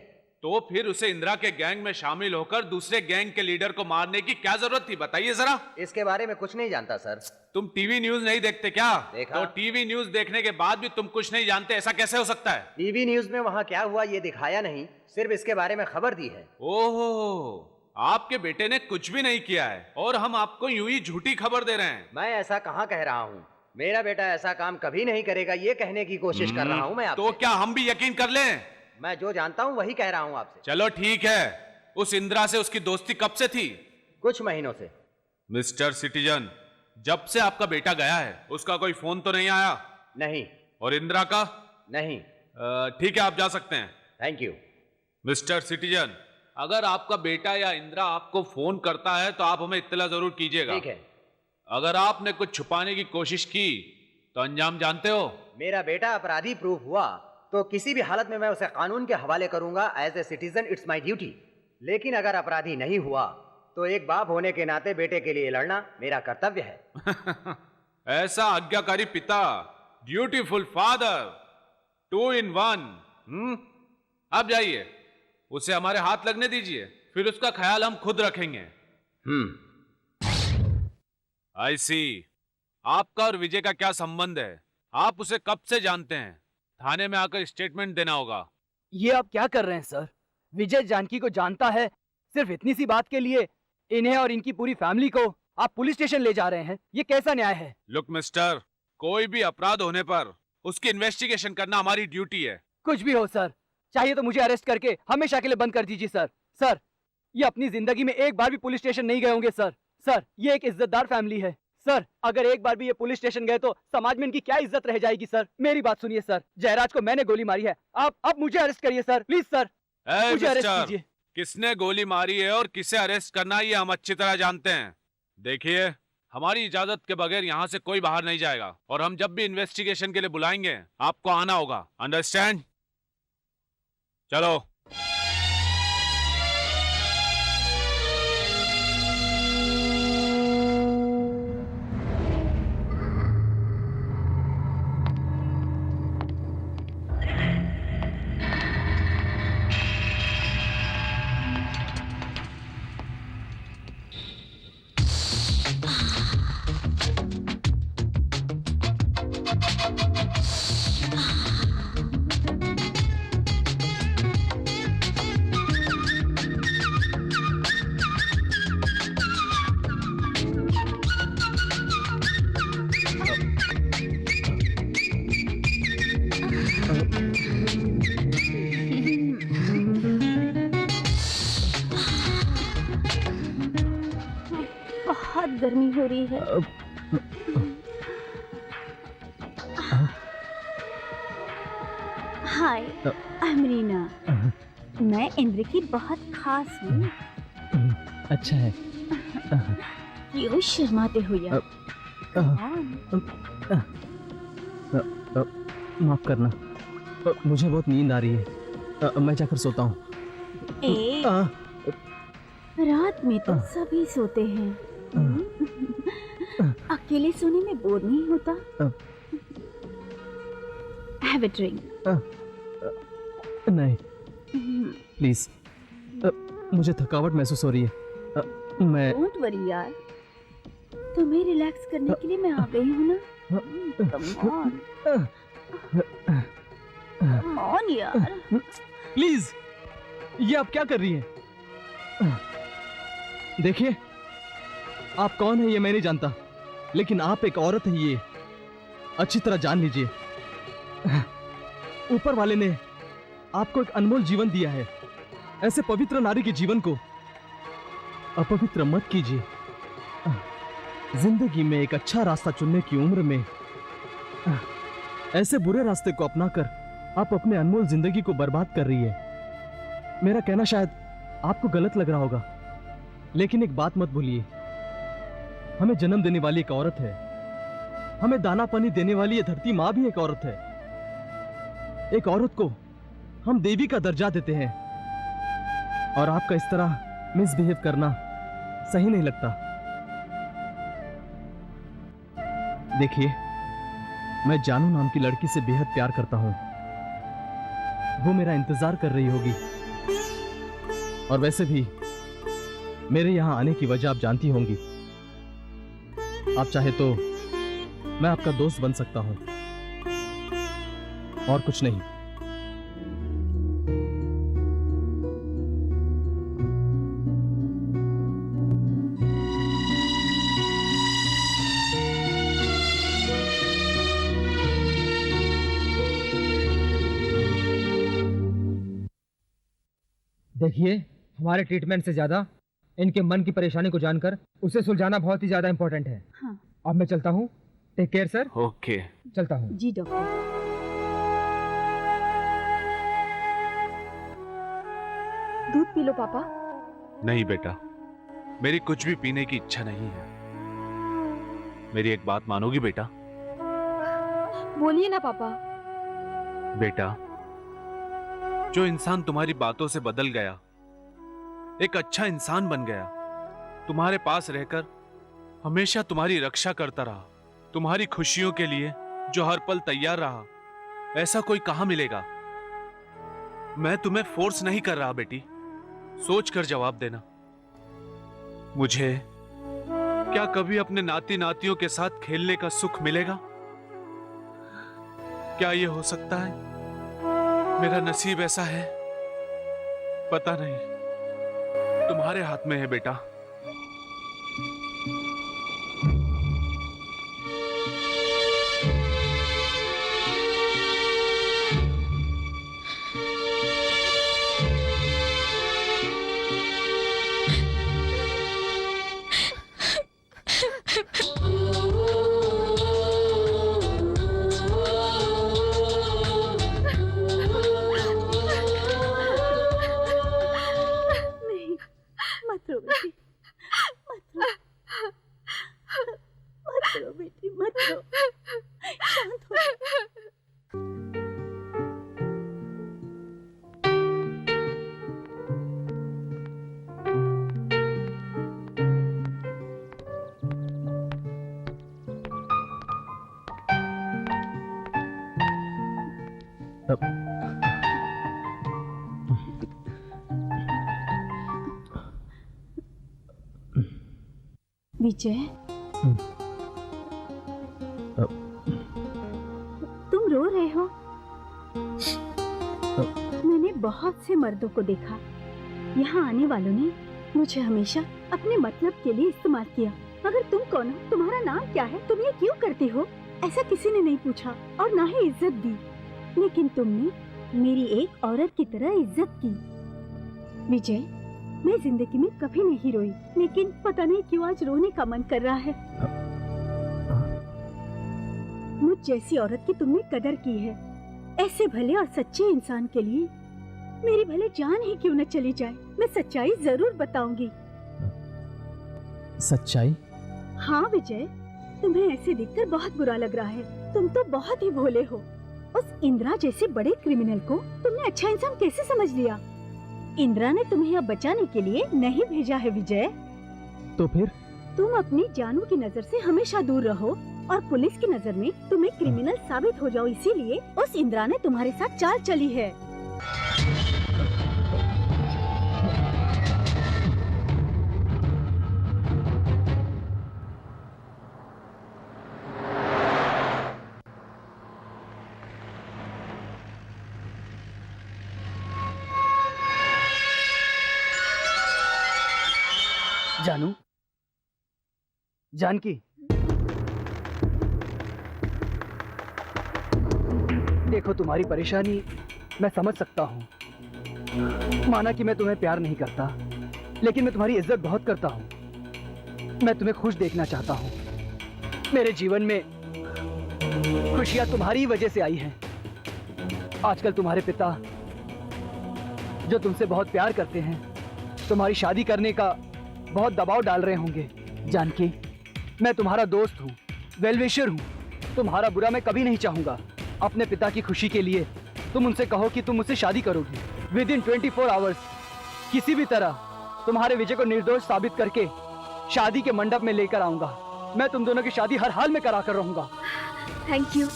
तो फिर उसे इंदिरा के गैंग में शामिल होकर दूसरे गैंग के लीडर को मारने की क्या जरूरत थी, बताइए जरा।
इसके बारे में कुछ नहीं जानता सर।
तुम टीवी न्यूज नहीं देखते क्या?
देखा।
तो टीवी न्यूज देखने के बाद भी तुम कुछ नहीं जानते, ऐसा कैसे हो सकता है?
टीवी न्यूज में वहाँ क्या हुआ ये दिखाया नहीं, सिर्फ इसके बारे में खबर दी है।
ओहो, आपके बेटे ने कुछ भी नहीं किया है और हम आपको यूं ही झूठी खबर दे रहे हैं।
मैं ऐसा कहाँ कह रहा हूँ? मेरा बेटा ऐसा काम कभी नहीं करेगा, ये कहने की कोशिश कर रहा हूँ मैं आपसे।
तो क्या हम भी यकीन कर लें?
मैं जो जानता हूँ वही कह रहा हूँ आपसे।
चलो ठीक है। उस इंदिरा से उसकी दोस्ती कब से थी?
कुछ महीनों से।
मिस्टर सिटीजन, जब से आपका बेटा गया है उसका कोई फोन तो नहीं आया?
नहीं।
और इंदिरा का?
नहीं।
ठीक है, आप जा सकते हैं।
Thank you.
मिस्टर सिटीजन, अगर आपका बेटा या इंदिरा आपको फोन करता है तो आप हमें इत्तला जरूर कीजिएगा।
ठीक है।
अगर आपने कुछ छुपाने की कोशिश की तो अंजाम जानते हो।
मेरा बेटा अपराधी प्रूफ हुआ तो किसी भी हालत में मैं उसे कानून के हवाले करूंगा। As a citizen it's my duty. लेकिन अगर अपराधी नहीं हुआ तो एक बाप होने के नाते बेटे के लिए लड़ना मेरा कर्तव्य है।
ऐसा आज्ञाकारी पिता, ड्यूटीफुल फादर, 2 in 1। अब जाइए, उसे हमारे हाथ लगने दीजिए, फिर उसका ख्याल हम खुद रखेंगे। आई सी। आपका और विजय का क्या संबंध है? आप उसे कब से जानते हैं? थाने में आकर स्टेटमेंट देना होगा।
ये आप क्या कर रहे हैं सर? विजय जानकी को जानता है, सिर्फ इतनी सी बात के लिए इन्हें और इनकी पूरी फैमिली को आप पुलिस स्टेशन ले जा रहे हैं। ये कैसा न्याय है?
लुक मिस्टर, कोई भी अपराध होने पर उसकी इन्वेस्टिगेशन करना हमारी ड्यूटी है।
कुछ भी हो सर, चाहिए तो मुझे अरेस्ट करके हमेशा के लिए बंद कर दीजिए सर। सर, ये अपनी जिंदगी में एक बार भी पुलिस स्टेशन नहीं गए होंगे सर। सर, ये एक इज्जतदार फैमिली है सर। अगर एक बार भी ये पुलिस स्टेशन गए तो समाज में इनकी क्या इज्जत रह जाएगी सर। मेरी बात सुनिए सर, जयराज को मैंने गोली मारी है। आप मुझे अरेस्ट करिए सर, प्लीज सर, मुझे अरेस्ट
मिस्टर,
कीजिए।
किसने गोली मारी है और किसे अरेस्ट करना है ये हम अच्छी तरह जानते हैं। देखिए, हमारी इजाजत के बगैर यहाँ से कोई बाहर नहीं जाएगा और हम जब भी इन्वेस्टिगेशन के लिए बुलाएंगे आपको आना होगा। अंडरस्टैंड? चलो।
बहुत गर्मी हो रही है। हाय, आई एम रीना। मैं इंद्र की बहुत खास हूँ।
अच्छा है।
क्यों शर्माते हो यार?
माफ करना, मुझे बहुत नींद आ रही है। मैं जाकर सोता हूँ।
रात में तो सभी सोते हैं। अकेले सोने में बोर नहीं होता? Have a drink.
नहीं प्लीज, मुझे थकावट महसूस हो रही है। मैं
डोंट वरी यार, तुम्हें रिलैक्स करने के लिए मैं आ गई हूँ ना। कम ऑन यार,
प्लीज। ये आप क्या कर रही हैं? देखिए, आप कौन है ये मैं नहीं जानता, लेकिन आप एक औरत है ये अच्छी तरह जान लीजिए। ऊपर वाले ने आपको एक अनमोल जीवन दिया है। ऐसे पवित्र नारी के जीवन को अपवित्र मत कीजिए। जिंदगी में एक अच्छा रास्ता चुनने की उम्र में ऐसे बुरे रास्ते को अपनाकर आप अपने अनमोल जिंदगी को बर्बाद कर रही है। मेरा कहना शायद आपको गलत लग रहा होगा, लेकिन एक बात मत भूलिए, हमें जन्म देने वाली एक औरत है, हमें दाना पानी देने वाली ये धरती माँ भी एक औरत है। एक औरत को हम देवी का दर्जा देते हैं और आपका इस तरह मिसबिहेव करना सही नहीं लगता। देखिए, मैं जानू नाम की लड़की से बेहद प्यार करता हूं। वो मेरा इंतजार कर रही होगी, और वैसे भी मेरे यहां आने की वजह आप जानती होंगी। आप चाहे तो मैं आपका दोस्त बन सकता हूं, और कुछ नहीं।
देखिए, हमारे ट्रीटमेंट से ज्यादा इनके मन की परेशानी को जानकर उसे सुलझाना बहुत ही ज्यादा इम्पोर्टेंट है।
हाँ।
अब मैं चलता हूँ। Take care sir.
ओके,
चलता हूँ।
जी डॉक्टर।
दूध पी लो पापा।
नहीं बेटा, मेरी कुछ भी पीने की इच्छा नहीं है। मेरी एक बात मानोगी बेटा?
बोलिए ना पापा।
बेटा, जो इंसान तुम्हारी बातों से बदल गया, एक अच्छा इंसान बन गया, तुम्हारे पास रहकर हमेशा तुम्हारी रक्षा करता रहा, तुम्हारी खुशियों के लिए जो हर पल तैयार रहा, ऐसा कोई कहां मिलेगा? मैं तुम्हें फोर्स नहीं कर रहा बेटी, सोच कर जवाब देना। मुझे क्या कभी अपने नाती नातियों के साथ खेलने का सुख मिलेगा? क्या यह हो सकता है? मेरा नसीब ऐसा है? पता नहीं, तुम्हारे हाथ में है बेटा।
विजय, तुम रो रहे हो? मैंने बहुत से मर्दों को देखा, यहाँ आने वालों ने मुझे हमेशा अपने मतलब के लिए इस्तेमाल किया। मगर तुम कौन हो? तुम्हारा नाम क्या है? तुम ये क्यों करती हो? ऐसा किसी ने नहीं पूछा और ना ही इज्जत दी, लेकिन तुमने मेरी एक औरत की तरह इज्जत की। विजय, मैं जिंदगी में कभी नहीं रोई, लेकिन पता नहीं क्यों आज रोने का मन कर रहा है। मुझ जैसी औरत की तुमने कदर की है। ऐसे भले और सच्चे इंसान के लिए मेरी भले जान ही क्यों न चली जाए, मैं सच्चाई जरूर बताऊंगी।
सच्चाई?
हाँ विजय, तुम्हें ऐसे देखकर बहुत बुरा लग रहा है। तुम तो बहुत ही भोले हो। उस इंदिरा जैसे बड़े क्रिमिनल को तुमने अच्छा इंसान कैसे समझ लिया? इंदिरा ने तुम्हें अब बचाने के लिए नहीं भेजा है विजय।
तो फिर?
तुम अपनी जानू की नजर से हमेशा दूर रहो और पुलिस की नजर में तुम्हें क्रिमिनल साबित हो जाओ, इसीलिए उस इंदिरा ने तुम्हारे साथ चाल चली है।
जानू, जानकी, देखो तुम्हारी परेशानी मैं समझ सकता हूँ। माना कि मैं तुम्हें प्यार नहीं करता, लेकिन मैं तुम्हारी इज्जत बहुत करता हूँ। मैं तुम्हें खुश देखना चाहता हूँ। मेरे जीवन में खुशियाँ तुम्हारी ही वजह से आई हैं। आजकल तुम्हारे पिता, जो तुमसे बहुत प्यार करते हैं, तुम्हारी शादी करने का बहुत दबाव डाल रहे होंगे। जानकी, मैं तुम्हारा दोस्त हूँ, वेलविशर हूँ। तुम्हारा बुरा मैं कभी नहीं चाहूँगा। अपने पिता की खुशी के लिए तुम उनसे कहो कि तुम मुझसे शादी करोगी। विदिन 24 आवर्स किसी भी तरह तुम्हारे विजय को निर्दोष साबित करके शादी के मंडप में लेकर आऊंगा। मैं तुम दोनों की शादी हर हाल में करा कर रहूंगा।
Thank you.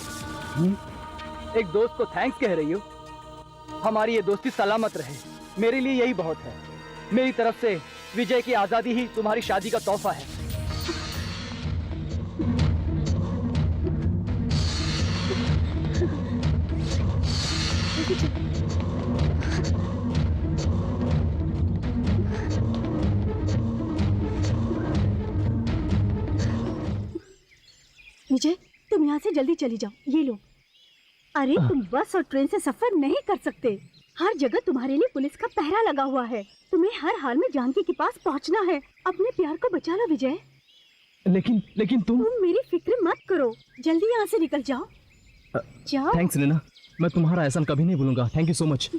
एक दोस्त को थैंक्स कह रही हो? हमारी ये दोस्ती सलामत रहे, मेरे लिए यही बहुत है। मेरी तरफ से विजय की आजादी ही तुम्हारी शादी का तोहफा है।
विजय, तुम यहाँ से जल्दी चली जाओ। ये लो। अरे तुम बस और ट्रेन से सफर नहीं कर सकते। हर जगह तुम्हारे लिए पुलिस का पहरा लगा हुआ है। तुम्हें हर हाल में जानकी के पास पहुँचना है। अपने प्यार को बचा लो विजय।
लेकिन तुम
मेरी फिक्र मत करो, जल्दी यहाँ से निकल जाओ। जाओ।
थैंक्स नीना, मैं तुम्हारा एहसान कभी नहीं भूलूंगा। Thank you so much.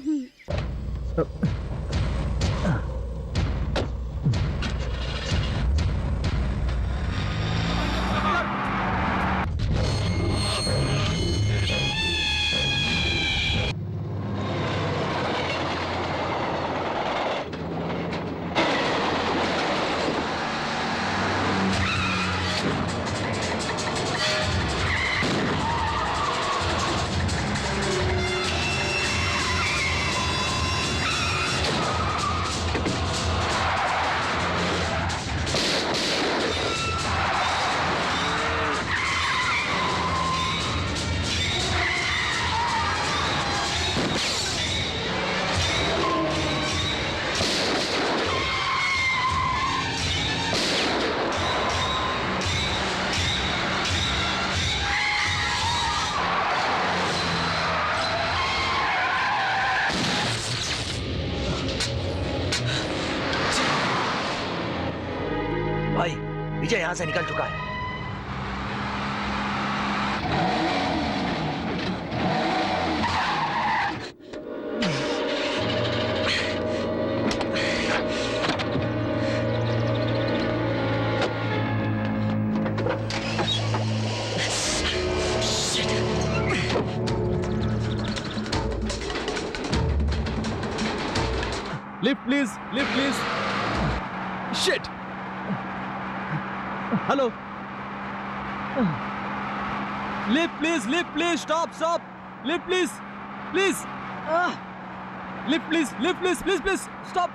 भाई, विजय यहाँ से निकल चुका है।
Lift please, lift please. Shit. Hello, lift please, stop, lift please, lift please, stop.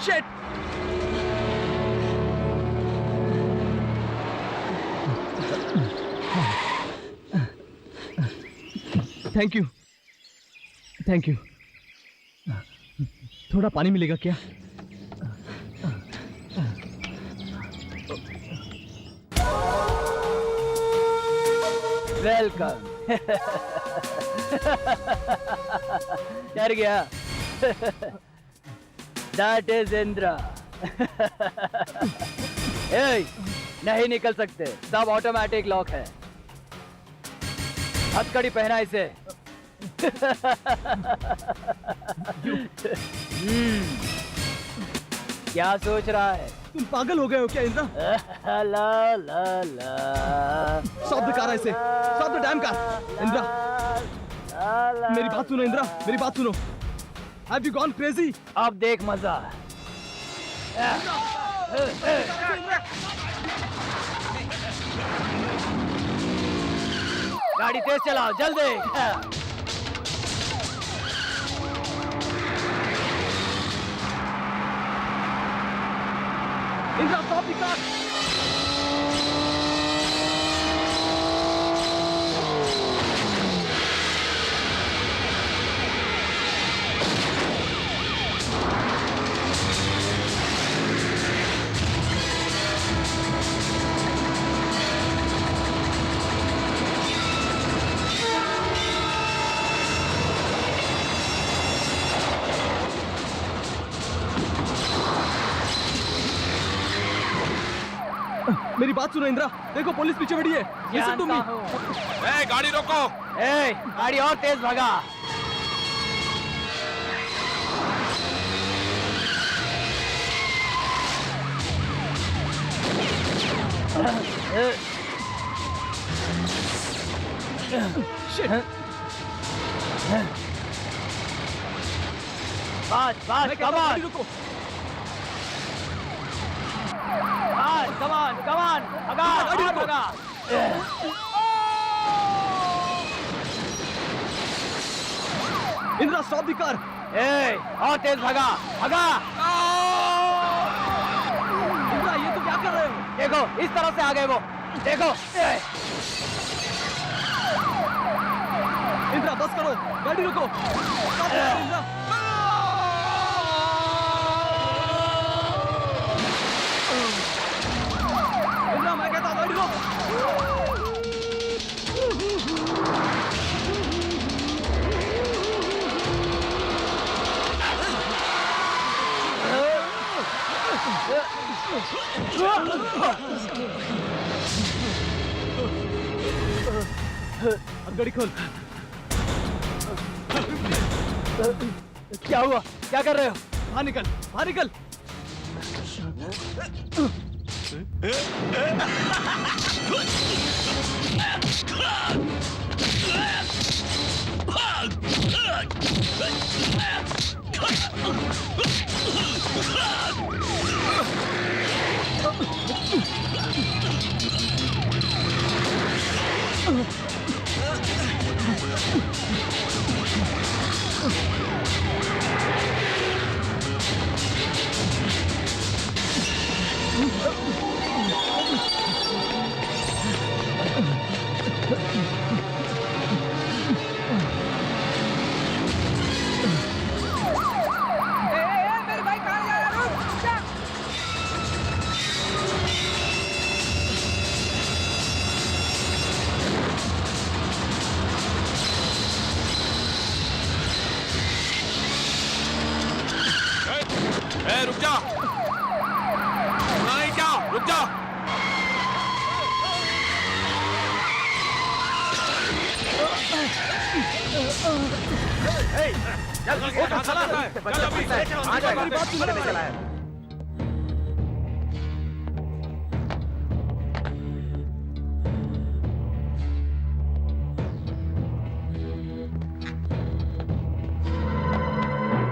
Shit. Thank you, thank you. थोड़ा पानी मिलेगा क्या?
वेलकम। डर गया? That is Indira. ए, नहीं निकल सकते, सब ऑटोमेटिक लॉक है। हथकड़ी पहना इसे। क्या सोच रहा है?
तुम पागल हो गए हो क्या इंद्रा?
ला ला ला।
स्टॉप द कार, ऐसे stop the dam car. Indira, मेरी बात सुनो इंद्रा, मेरी बात सुनो। Have you gone crazy?
अब देख मजा। गाड़ी तेज चलाओ, जल्दी।
Indira, stop the car. मेरी बात सुनो इंद्रा, देखो पुलिस पीछे खड़ी है। Listen to me.
ए, गाड़ी रोको।
ए, गाड़ी और तेज भगा।
Shit.
बस,
मैं कहता हूँ,
come on,
गाड़ी रुको।
come on, come on, भगा,
गाड़ी
और
रुको।
भगा।
Indra, stop the car.
ए, और तेज भगा, भगा।
इंद्रा, ये तो क्या कर रहे हो?
देखो, इस तरफ से आ गए वो, देखो।
इंद्रा, बस करो, गाड़ी रुको। Stop the car, Indira. Indira, मैं कहता हूँ गाड़ी रोक। अब गाड़ी खोल।
क्या हुआ? क्या कर रहे हो?
बाहर निकल, बाहर निकल।
मेरे भाई कहाँ जा रहा है? रुक जा।
ए, रुक जा। नहीं क्या? रुक जा।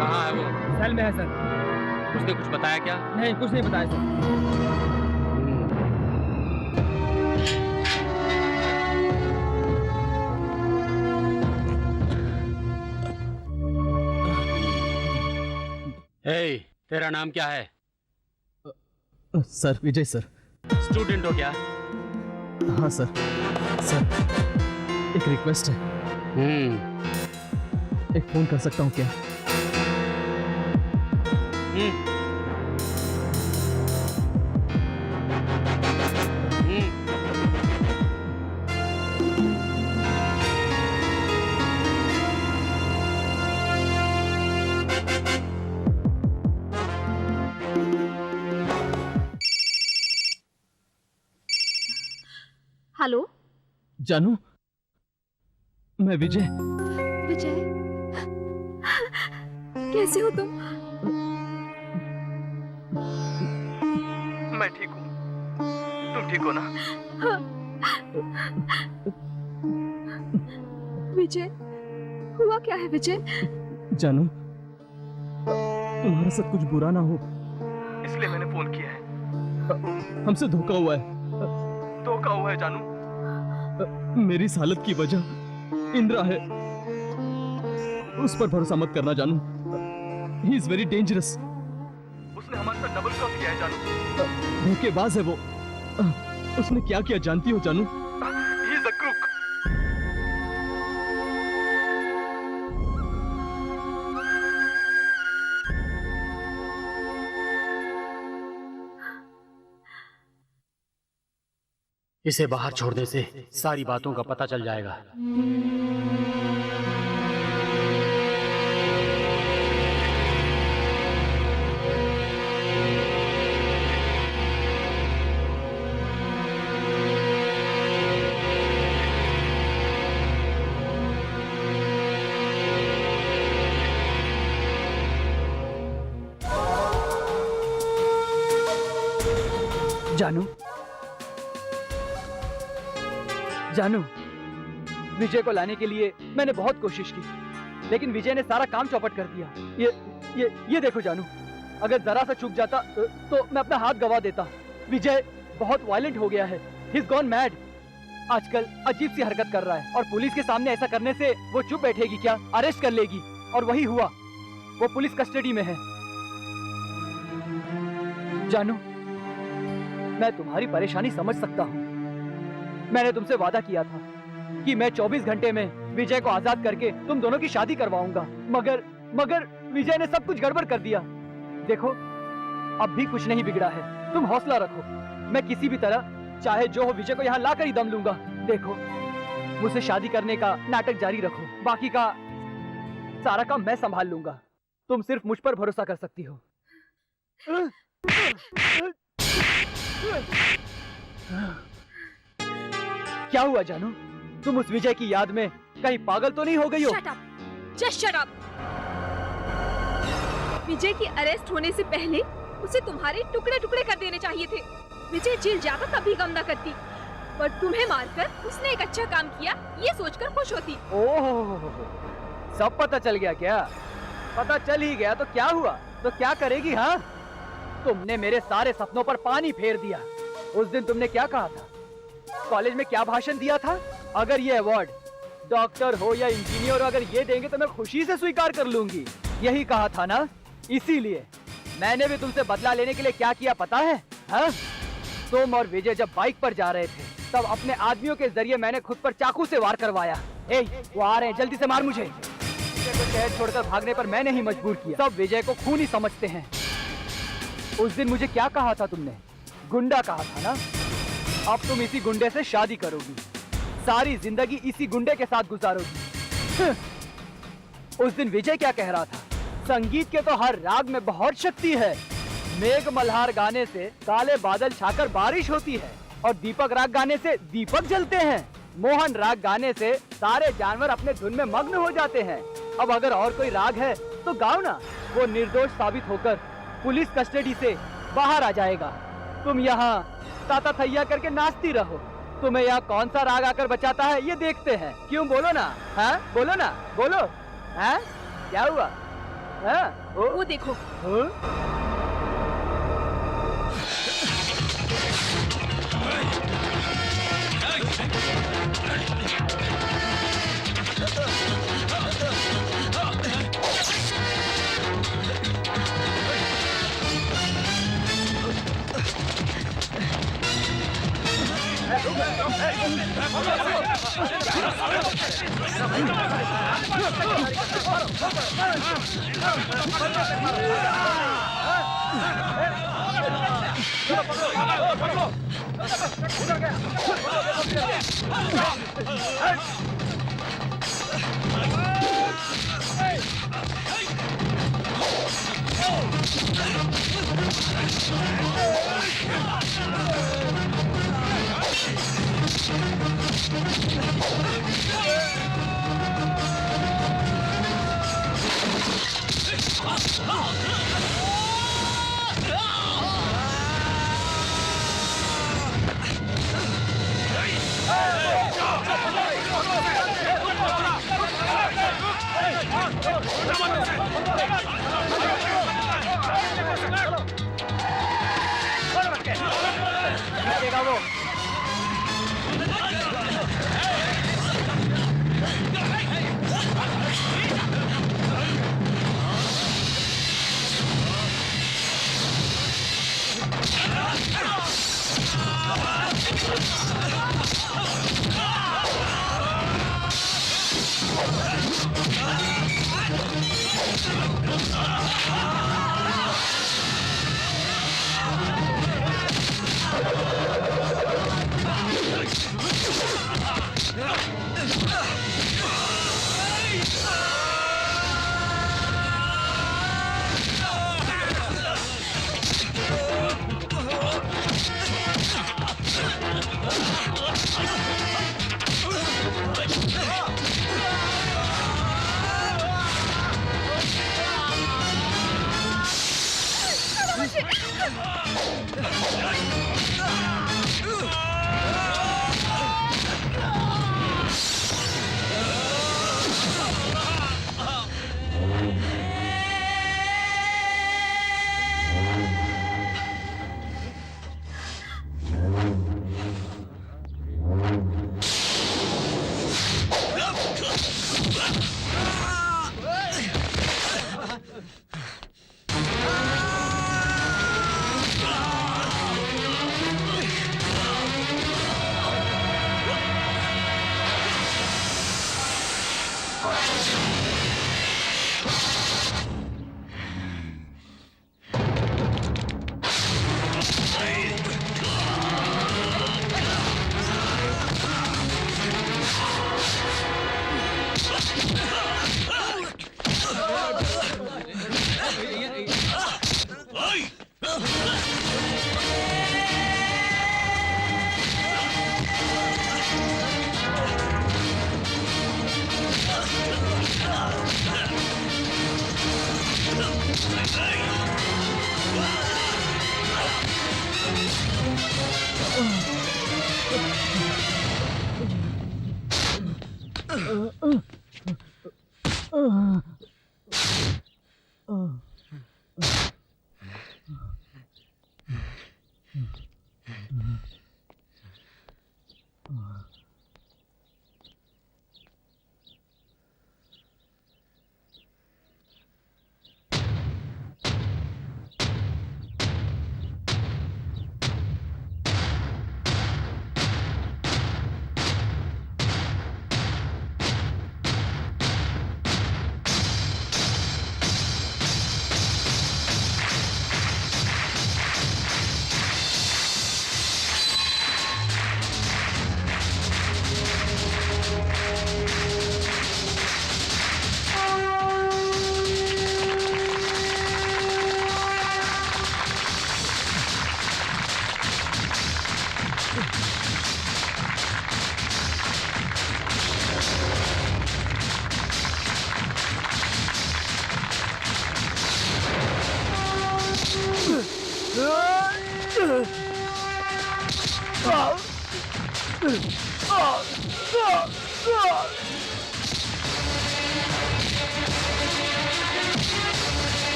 कहाँ है वो?
सेल में है सर।
उसने कुछ बताया क्या?
नहीं, कुछ नहीं बताया सर।
ए, तेरा नाम क्या है?
सर, विजय सर।
स्टूडेंट हो क्या?
हाँ सर। सर, एक रिक्वेस्ट है। एक फोन कर सकता हूँ क्या?
हेलो
जानू, मैं विजय।
विजय, कैसे हो तुम?
मैं ठीक हूँ, तुम ठीक हो ना?
हाँ। विजय, हुआ क्या है विजय?
जानू, तुम्हारे साथ कुछ बुरा ना हो इसलिए मैंने फोन किया है। हमसे धोखा हुआ है, धोखा हुआ है जानू। मेरी इस हालत की वजह इंद्रा है, उस पर भरोसा मत करना जानू। He is very dangerous. उसने हमारे साथ डबल क्रॉस किया है जानू। धोखेबाज है वो। उसने क्या किया जानती हो जानू? He is a crook.
इसे बाहर छोड़ने से सारी बातों का पता चल जाएगा।
जानू, जानू, विजय को लाने के लिए मैंने बहुत कोशिश की, लेकिन विजय ने सारा काम चौपट कर दिया। ये देखो जानू, अगर जरा सा चूक जाता तो मैं अपना हाथ गवा देता। विजय बहुत वायलेंट हो गया है। He is gone mad. आजकल अजीब सी हरकत कर रहा है और पुलिस के सामने ऐसा करने से वो चुप बैठेगी क्या? अरेस्ट कर लेगी। और वही हुआ, वो पुलिस कस्टडी में है। जानू, मैं तुम्हारी परेशानी समझ सकता हूँ। मैंने तुमसे वादा किया था कि मैं 24 घंटे में विजय को आजाद करके तुम दोनों की शादी करवाऊंगा, मगर विजय ने सब कुछ गड़बड़ कर दिया। देखो, अब भी कुछ नहीं बिगड़ा है। तुम हौसला रखो। मैं किसी भी तरह, चाहे जो हो, विजय को यहाँ लाकर ही दम लूंगा। देखो, मुझसे शादी करने का नाटक जारी रखो, बाकी का सारा काम मैं संभाल लूंगा। तुम सिर्फ मुझ पर भरोसा कर सकती हो। क्या हुआ जानू? तुम उस विजय की याद में कहीं पागल तो नहीं हो गई हो?
Shut up. Just shut up. विजय की अरेस्ट होने से पहले उसे तुम्हारे टुकड़े टुकड़े कर देने चाहिए थे। विजय जेल जाता तभी गम न करती, पर तुम्हें मारकर उसने एक अच्छा काम किया ये सोचकर खुश होती।
ओह, सब पता चल गया क्या? पता चल ही गया तो क्या हुआ? तो क्या करेगी? हाँ, तुमने मेरे सारे सपनों पर पानी फेर दिया। उस दिन तुमने क्या कहा था? कॉलेज में क्या भाषण दिया था? अगर ये अवार्ड डॉक्टर हो या इंजीनियर, अगर ये देंगे तो मैं खुशी से स्वीकार कर लूंगी। यही कहा था ना? इसीलिए मैंने भी तुमसे बदला लेने के लिए क्या किया पता है? हाँ? तुम और विजय जब बाइक पर जा रहे थे, तब अपने आदमियों के जरिए मैंने खुद पर चाकू से वार करवाया। ए, वो आ रहे हैं, जल्दी से मार मुझे। विजय को शहर छोड़कर भागने पर मैंने ही मजबूर किया। सब विजय को खूनी समझते हैं। उस दिन मुझे क्या कहा था तुमने? गुंडा कहा था ना? अब तुम इसी गुंडे से शादी करोगी, सारी जिंदगी इसी गुंडे के साथ गुजारोगी। उस दिन विजय क्या कह रहा था? संगीत के तो हर राग में बहुत शक्ति है। मेघ मल्हार गाने से काले बादल छाकर बारिश होती है, और दीपक राग गाने से दीपक जलते हैं। मोहन राग गाने से सारे जानवर अपने धुन में मग्न हो जाते हैं। अब अगर और कोई राग है तो गाओ ना। वो निर्दोष साबित होकर पुलिस कस्टडी से बाहर आ जाएगा। तुम यहाँ ताता थैया करके नाचती रहो। तुम्हें यहाँ कौन सा राग आकर बचाता है ये देखते हैं। क्यों? बोलो ना। हाँ, बोलो ना, बोलो। हाँ, क्या हुआ? हाँ,
वो देखो।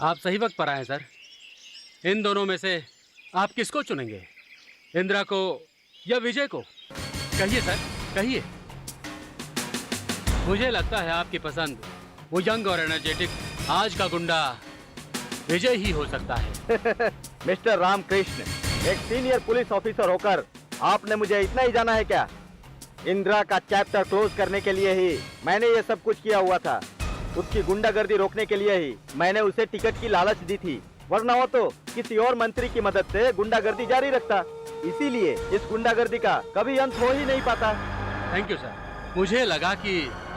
आप सही वक्त पर आए सर। इन दोनों में से आप किसको चुनेंगे, इंदिरा को या विजय को? कहिए सर, कहिए। मुझे लगता है आपकी पसंद वो यंग और एनर्जेटिक आज का गुंडा विजय ही हो सकता है।
मिस्टर रामकृष्ण, एक सीनियर पुलिस ऑफिसर होकर आपने मुझे इतना ही जाना है क्या? इंदिरा का चैप्टर क्लोज करने के लिए ही मैंने ये सब कुछ किया हुआ था। उसकी गुंडागर्दी रोकने के लिए ही मैंने उसे टिकट की लालच दी थी, वरना वो तो किसी और मंत्री की मदद से गुंडागर्दी जारी रखता। इसीलिए इस गुंडागर्दी का कभी अंत हो ही नहीं पाता।
Thank you sir. मुझे लगा कि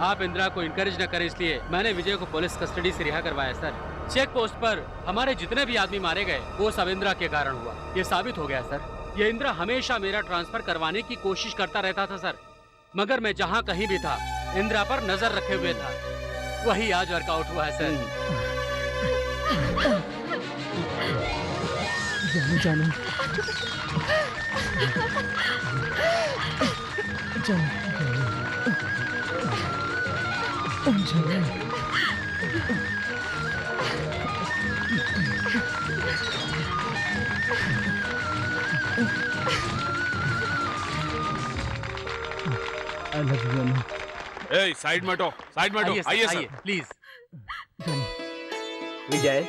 आप इंदिरा को इनकरेज न करें, इसलिए मैंने विजय को पुलिस कस्टडी से रिहा करवाया सर। चेक पोस्ट पर हमारे जितने भी आदमी मारे गए वो सब इंदिरा के कारण हुआ। ये साबित हो गया सर। ये इंदिरा हमेशा मेरा ट्रांसफर करवाने की कोशिश करता रहता था सर, मगर मैं जहाँ कहीं भी था इंदिरा पर नजर रखे हुए था। वही आज वर्कआउट हुआ है सर।
जानो I love you, जानो।
ए, साइड में हटो, साइड में हटो। आइए sir,
please.
Vijay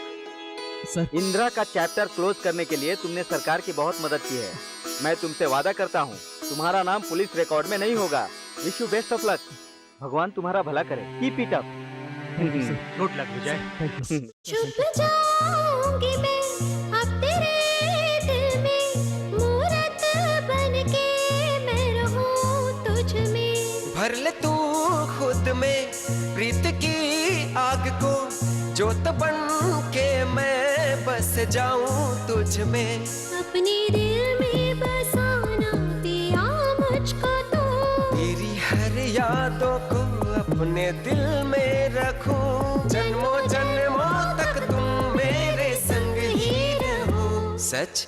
sir,
Indira का चैप्टर क्लोज करने के लिए तुमने सरकार की बहुत मदद की है। मैं तुमसे वादा करता हूँ तुम्हारा नाम पुलिस रिकॉर्ड में नहीं होगा। Wish you best of luck. भगवान तुम्हारा भला करे। Keep it up.
Good luck Vijay.
छुप जाऊंगी मैं अब तेरे दिल में, मूरत बनके मैं रहूं तुझ में।
भर ले तू खुद में प्रीत की आग को, जोत बन के मैं बस जाऊं तुझ में।
अपने दिल में बसाना दिया मुझको तो,
तेरी हर यादों को अपने दिल में रखूं। जन्मों जन्मों तक तुम मेरे संग ही रहो। सच